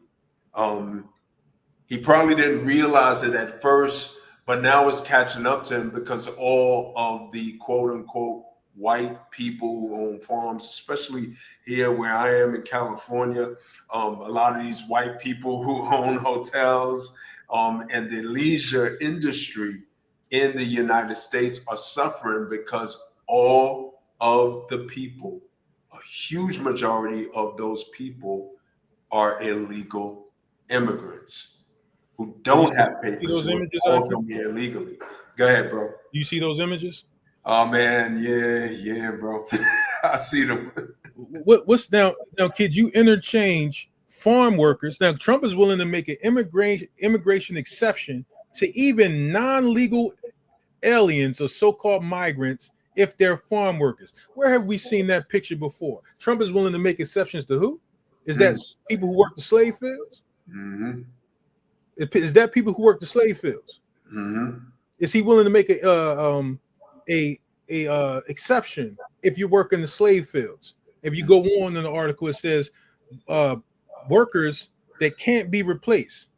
he probably didn't realize it at first, but now it's catching up to him because all of the quote unquote white people who own farms, especially here where I am in California, a lot of these white people who own hotels and the leisure industry in the United States are suffering because all of the people, a huge majority of those people, are illegal immigrants who don't have papers, who all come here illegally. Go ahead, bro. You see those images? Oh man, yeah, bro. I see them. What's now, kid? You interchange farm workers. Now, Trump is willing to make an immigration exception to even non-legal aliens or so-called migrants if they're farm workers. Where have we seen that picture before? Trump is willing to make exceptions to who? Is that people who work the slave fields? Mm-hmm. Is that people who work the slave fields? Mm-hmm. Is he willing to make a exception if you work in the slave fields? If you go on in the article, it says workers that can't be replaced.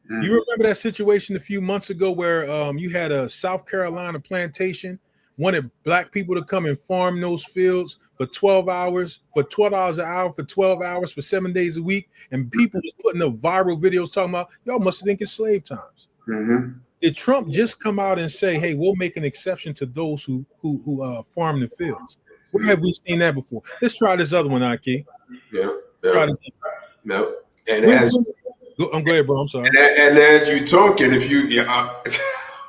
You remember that situation a few months ago where you had a South Carolina plantation wanted black people to come and farm those fields for 12 hours, for $12 an hour, for 12 hours, for 7 days a week, and people was putting up viral videos talking about, y'all must think it's slave times. Mm-hmm. Did Trump just come out and say, hey, we'll make an exception to those who farm the fields? Where have we seen that before? Let's try this other one, Aki. No. And I'm glad, bro. I'm sorry. And as you're talking, I was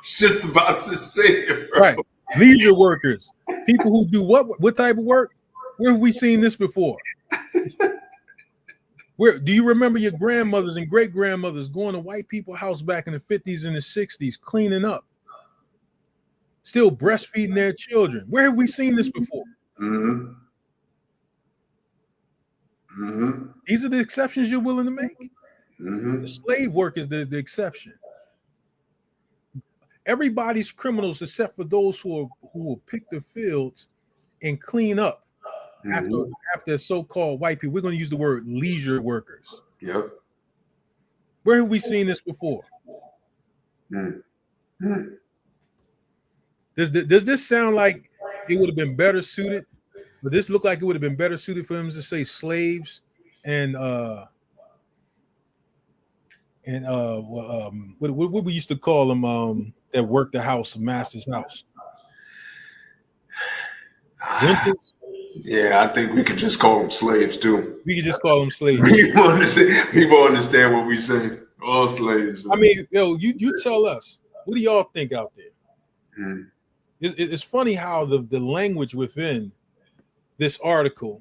just about to say it, bro. Right. Leisure workers, people who do what type of work? Where have we seen this before? Where do you remember your grandmothers and great grandmothers going to white people's house back in the 50s and the 60s, cleaning up, still breastfeeding their children? Where have we seen this before? Mm-hmm. Mm-hmm. These are the exceptions you're willing to make. Mm-hmm. The slave work is the exception. Everybody's criminals except for those who will pick the fields and clean up after so-called white people. We're going to use the word leisure workers. Yep. Where have we seen this before? Mm-hmm. Does this sound like it would have been better suited? But this look like it would have been better suited for him to say slaves and what we used to call them that worked the house, master's house. Renters? Yeah, I think we could just call them slaves too. We could just call them slaves. People understand what we say. All slaves. Man. I mean, you tell us. What do y'all think out there? Mm. It's funny how the language within this article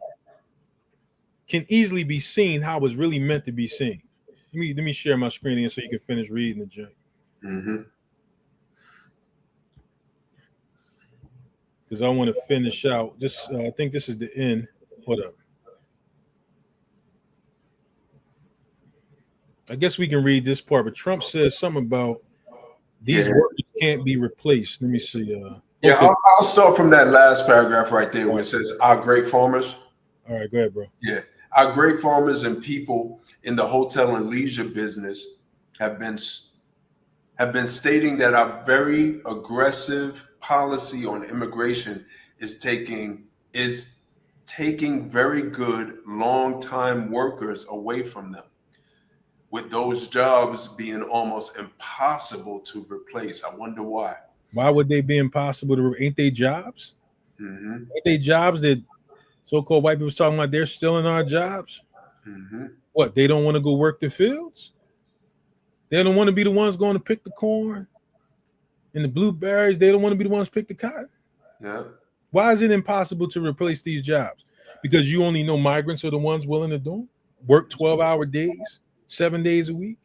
can easily be seen how it's really meant to be seen. Let me share my screen again so you can finish reading the joint. Mm-hmm. Because I want to finish out. I think this is the end. Hold up. I guess we can read this part, but Trump says something about these workers can't be replaced. Let me see. Yeah, okay. I'll start from that last paragraph right there where it says, our great farmers. All right, go ahead, bro. Yeah. Our great farmers and people in the hotel and leisure business have been stating that our very aggressive policy on immigration is taking very good long-time workers away from them, with those jobs being almost impossible to replace. I wonder why. Why would they be impossible to? Ain't they jobs? Mm-hmm. Ain't they jobs that so-called white people was talking about? They're still in our jobs. Mm-hmm. What? They don't want to go work the fields. They don't want to be the ones going to pick the corn and the blueberries. They don't want to be the ones to pick the cotton. Yeah. Why is it impossible to replace these jobs? Because you only know migrants are the ones willing to do them. Work 12-hour days, 7 days a week.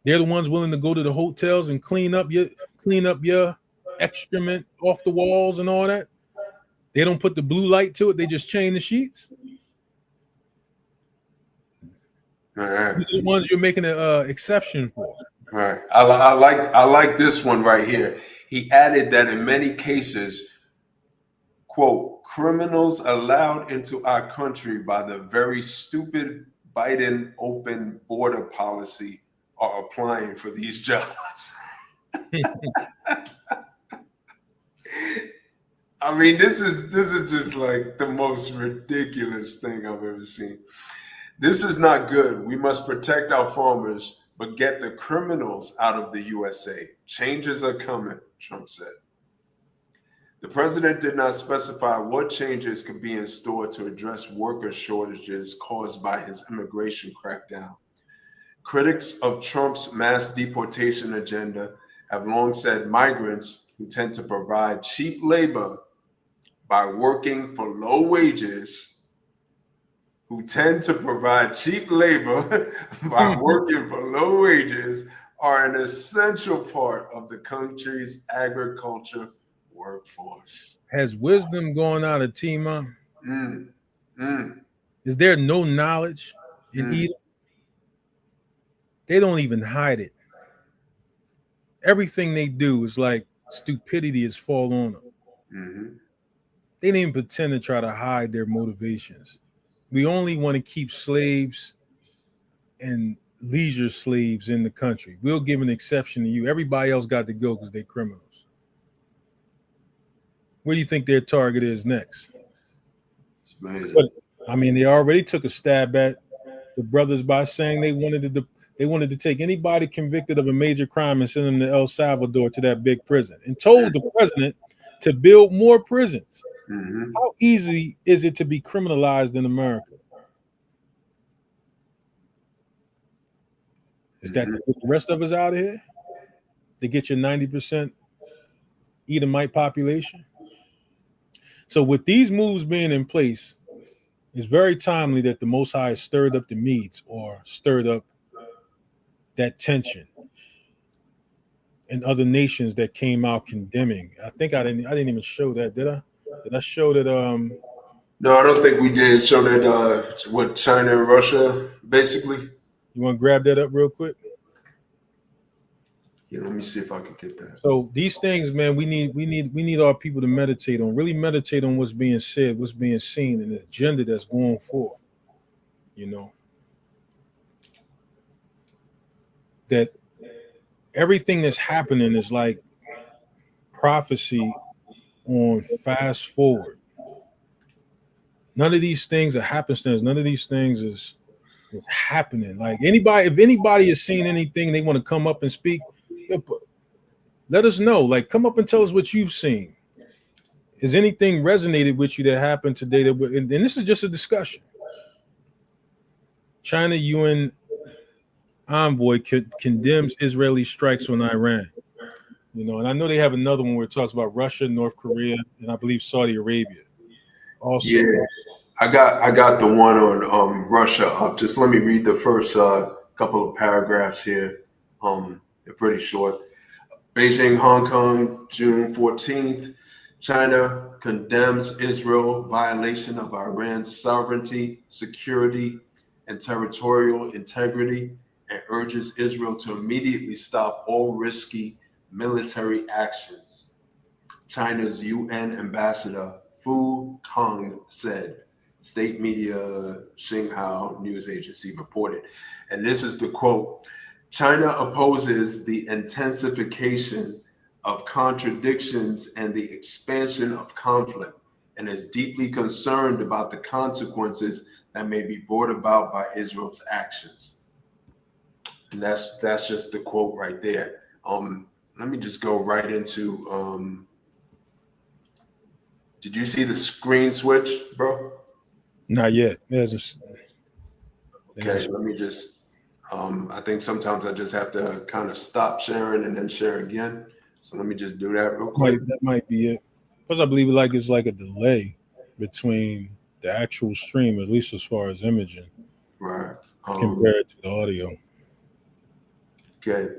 They're the ones willing to go to the hotels and clean up your excrement off the walls and all that. They don't put the blue light to it. They just chain the sheets. Right. These are the ones you're making an exception for. Right. I like this one right here. He added that in many cases, quote, criminals allowed into our country by the very stupid Biden open border policy are applying for these jobs. I mean, this is just like the most ridiculous thing I've ever seen. This is not good. We must protect our farmers, but get the criminals out of the USA. Changes are coming, Trump said. The president did not specify what changes could be in store to address worker shortages caused by his immigration crackdown. Critics of Trump's mass deportation agenda have long said migrants who tend to provide cheap labor by working for low wages are an essential part of the country's agriculture workforce. Has wisdom gone out of Tima? Is there no knowledge in Edom? They don't even hide it. Everything they do is like stupidity has fallen on them. Mm-hmm. They didn't even pretend to try to hide their motivations. We only want to keep slaves and leisure slaves in the country. We'll give an exception to you. Everybody else got to go because they're criminals. Where do you think their target is next? It's amazing. But, I mean, they already took a stab at the brothers by saying they wanted to take anybody convicted of a major crime and send them to El Salvador to that big prison, and told the president to build more prisons. Mm-hmm. How easy is it to be criminalized in America? Is that the rest of us out of here? To get your 90% Edomite population. So with these moves being in place, it's very timely that the Most High stirred up the Medes or stirred up that tension and other nations that came out condemning. I think I didn't even show that, did I? Did I show that No, I don't think we did show that what China and Russia basically. You want to grab that up real quick? Yeah, let me see if I can get that. So these things, man, we need our people to meditate on, really meditate on what's being said, what's being seen, and the agenda that's going forth. You know, that everything that's happening is like prophecy on fast forward. None of these things are happenstance. None of these things is happening. Like if anybody has seen anything, they want to come up and speak, let us know. Like, come up and tell us what you've seen. Has anything resonated with you that happened today? And this is just a discussion. China UN envoy condemns Israeli strikes on Iran. You know, and I know they have another one where it talks about Russia, North Korea, and I believe Saudi Arabia. Also, yeah, I got the one on Russia up. Just let me read the first couple of paragraphs here. They're pretty short. Beijing, Hong Kong, June 14th. China condemns Israel violation of Iran's sovereignty, security, and territorial integrity, and urges Israel to immediately stop all risky military actions. China's UN ambassador Fu Kong said, state media Xinhua news agency reported. And this is the quote: China opposes the intensification of contradictions and the expansion of conflict, and is deeply concerned about the consequences that may be brought about by Israel's actions. And that's just the quote right there. Let me just go right into, did you see the screen switch, bro? Not yet. Okay, let me just, I think sometimes I just have to kind of stop sharing and then share again. So let me just do that real quick. That might be it. Because I believe it's like a delay between the actual stream, at least as far as imaging, right, compared to the audio. Okay.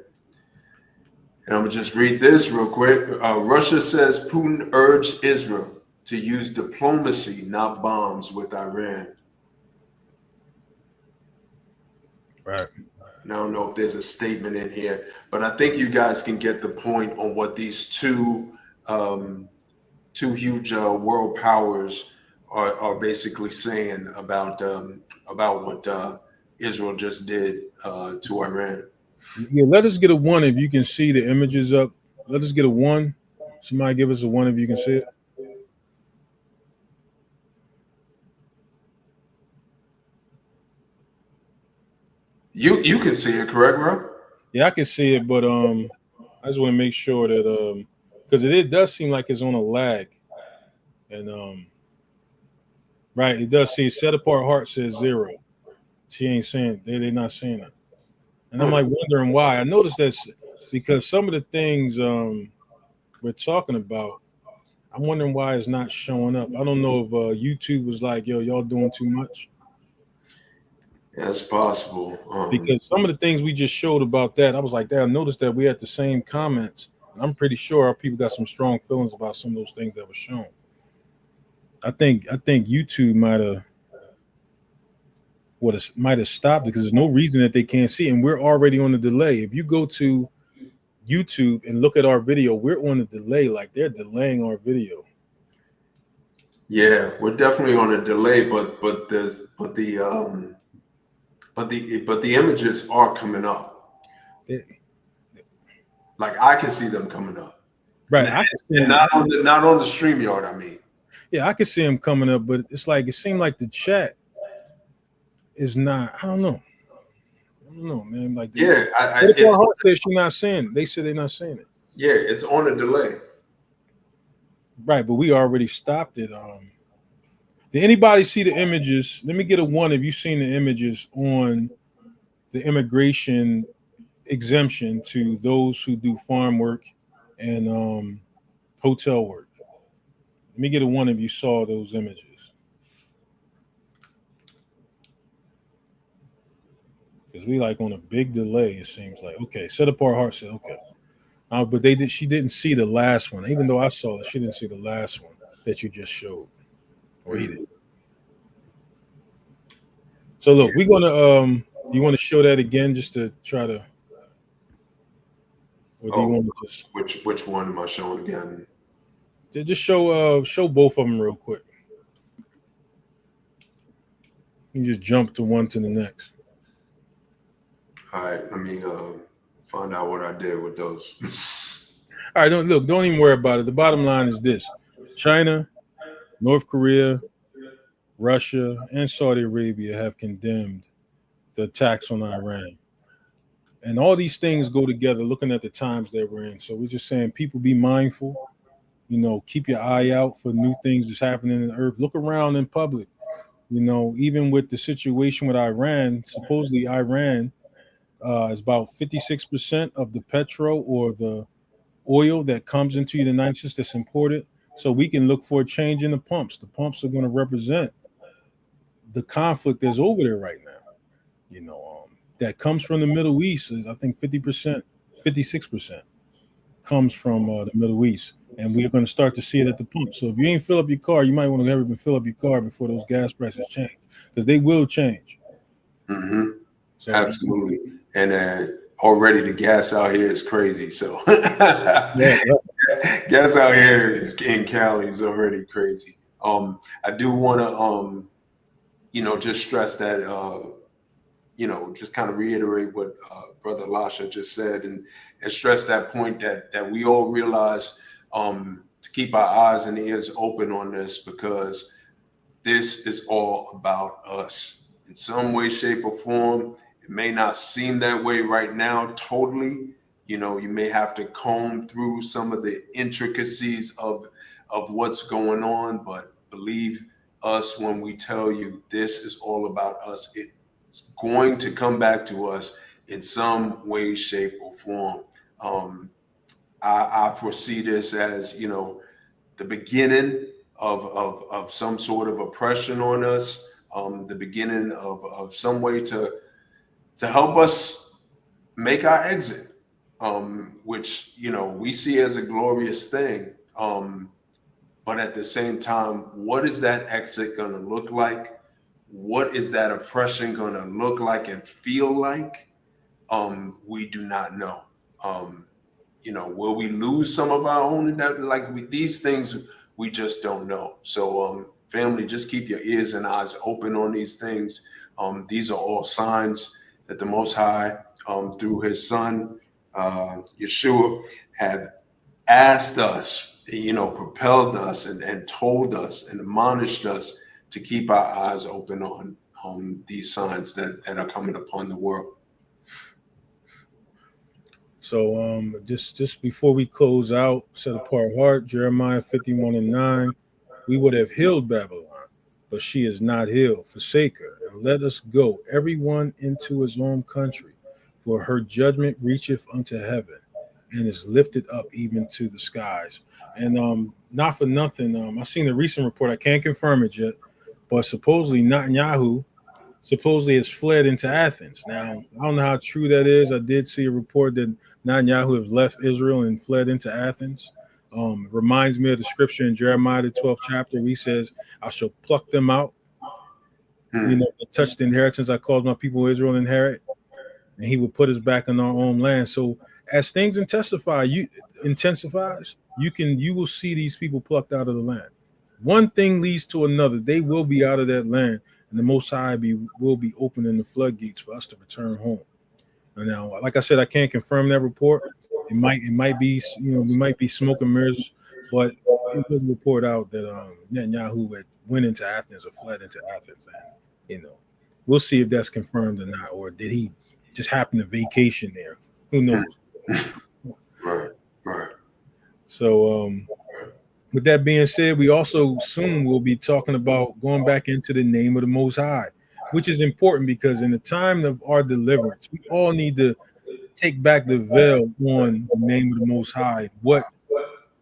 And I'm going to just read this real quick. Russia says Putin urged Israel to use diplomacy, not bombs, with Iran. Right. And I don't know if there's a statement in here, but I think you guys can get the point on what these two huge world powers are basically saying about what Israel just did to Iran. Yeah, let us get a 1 if you can see the images up. Let us get a 1. Somebody give us a 1 if you can see it. You can see it, correct, bro? Yeah, I can see it, but I just want to make sure that because it does seem like it's on a lag, and right, it does see set apart heart says 0. She ain't saying they're not saying it, and I'm like wondering why. I noticed that's because some of the things we're talking about, I'm wondering why it's not showing up. I don't know if YouTube was like, yo, y'all doing too much. That's possible. Because some of the things we just showed about that, I was like, I noticed that we had the same comments. And I'm pretty sure our people got some strong feelings about some of those things that were shown. I think YouTube might have stopped it because there's no reason that they can't see. And we're already on the delay. If you go to YouTube and look at our video, we're on the delay, like they're delaying our video. Yeah, we're definitely on a delay, but the images are coming up. Like I can see them coming up. Right. And not on the StreamYard, I mean. Yeah, I can see them coming up, but it's like it seemed like the chat is not. I don't know, man. Like she's not saying it. They said they're not saying it. Yeah, it's on a delay. Right, but we already stopped it. Did anybody see the images? Let me get a 1 if you've seen the images on the immigration exemption to those who do farm work and hotel work. Let me get a one if you saw those images. Because we like on a big delay, it seems like. Okay, Set Apart Heart said, okay. But she didn't see the last one. Even though I saw it, she didn't see the last one that you just showed. Or he did. So look, we're gonna you want to show that again just to try to, or do you want to just which one am I showing again? Just show both of them real quick. You just jump to one to the next. All right, let me find out what I did with those. All right, don't even worry about it. The bottom line is this: China, North Korea, Russia, and Saudi Arabia have condemned the attacks on Iran. And all these things go together, looking at the times that we're in. So we're just saying, people, be mindful. Keep your eye out for new things that's happening in the earth. Look around in public. Even with the situation with Iran, supposedly Iran is about 56% of the petrol or the oil that comes into the United States that's imported. So we can look for a change in the pumps. The pumps are going to represent the conflict that's over there right now. That comes from the Middle East is, I think, 50%, 56% comes from the Middle East. And we're going to start to see it at the pump. So if you ain't fill up your car, you might want to hurry up and fill up your car before those gas prices change, because they will change. Mm-hmm. So, absolutely. And already the gas out here is crazy. So gas out here in Cali is already crazy. I do want to, just stress that, just kind of reiterate what Brother Lasha just said, and stress that point that we all realize to keep our eyes and ears open on this, because this is all about us in some way, shape, or form. It may not seem that way right now totally. You may have to comb through some of the intricacies of what's going on, but believe us when we tell you this is all about us. It's going to come back to us in some way, shape, or form. I foresee this as, the beginning of some sort of oppression on us, the beginning of some way to help us make our exit, which, we see as a glorious thing. But at the same time, what is that exit going to look like? What is that oppression going to look like and feel like? We do not know. Will we lose some of our own? These things, we just don't know. So, family, just keep your ears and eyes open on these things. These are all signs that the Most High, through His Son, Yeshua, have asked us, propelled us and told us and admonished us to keep our eyes open on these signs that are coming upon the world. So just before we close out, Set Apart Heart, Jeremiah 51:9, we would have healed Babylon, but she is not healed. Forsake her, and let us go, everyone into his own country, for her judgment reacheth unto heaven, and is lifted up even to the skies. And not for nothing, I seen a recent report, I can't confirm it yet, but supposedly Netanyahu has fled into Athens. Now, I don't know how true that is. I did see a report that Netanyahu has left Israel and fled into Athens. Reminds me of the scripture in Jeremiah, the 12th chapter, where he says, I shall pluck them out. Touch the inheritance I caused my people Israel to inherit, and he will put us back in our own land. So as things intensifies, you will see these people plucked out of the land. One thing leads to another. They will be out of that land, and the Most High will be opening the floodgates for us to return home. And now, like I said, I can't confirm that report. It might be, we might be smoke and mirrors, but it was a report out that Netanyahu had went into Athens or fled into Athens, and we'll see if that's confirmed or not, or did he just happen to vacation there? Who knows? Right. So, with that being said, we also soon will be talking about going back into the name of the Most High, which is important because in the time of our deliverance, we all need to take back the veil on the name of the Most High, what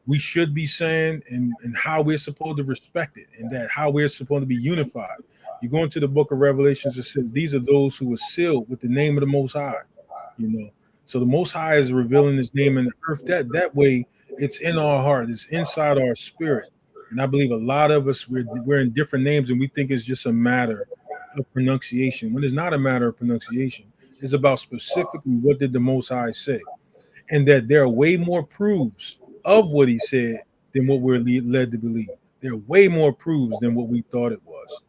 we should be saying, and how we're supposed to respect it, and that how we're supposed to be unified. You go into the book of Revelations, it says these are those who are sealed with the name of the Most High. So the Most High is revealing His name in the earth. That way, it's in our heart, it's inside our spirit. And I believe a lot of us we're in different names, and we think it's just a matter of pronunciation. When it's not a matter of pronunciation, it's about specifically what did the Most High say, and that there are way more proofs of what He said than what we're led to believe. There are way more proofs than what we thought it was.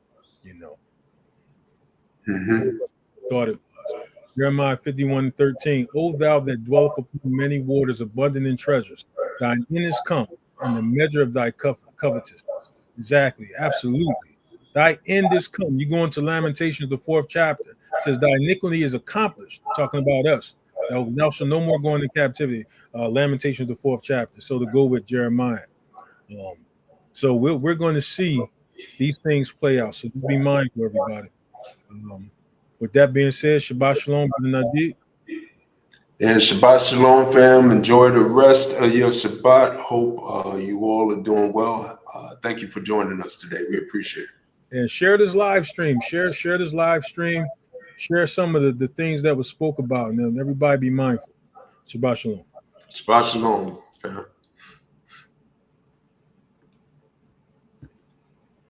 Thought it was. Jeremiah 51:13. O thou that dwelleth upon many waters, abundant in treasures, thine end is come, and the measure of thy covetousness. Exactly, absolutely. Thy end is come. You go into Lamentations, the 4th chapter. It says, thy iniquity is accomplished, talking about us. Thou shalt no more go into captivity. Lamentations, the 4th chapter. So to go with Jeremiah. So we're going to see these things play out. So be mindful, everybody. With that being said, Shabbat Shalom, Brother Najee. And Shabbat Shalom, fam. Enjoy the rest of your Shabbat. Hope you all are doing well. Thank you for joining us today. We appreciate it. And share this live stream. Share this live stream. Share some of the things that was spoke about. And everybody be mindful. Shabbat Shalom. Shabbat Shalom, fam.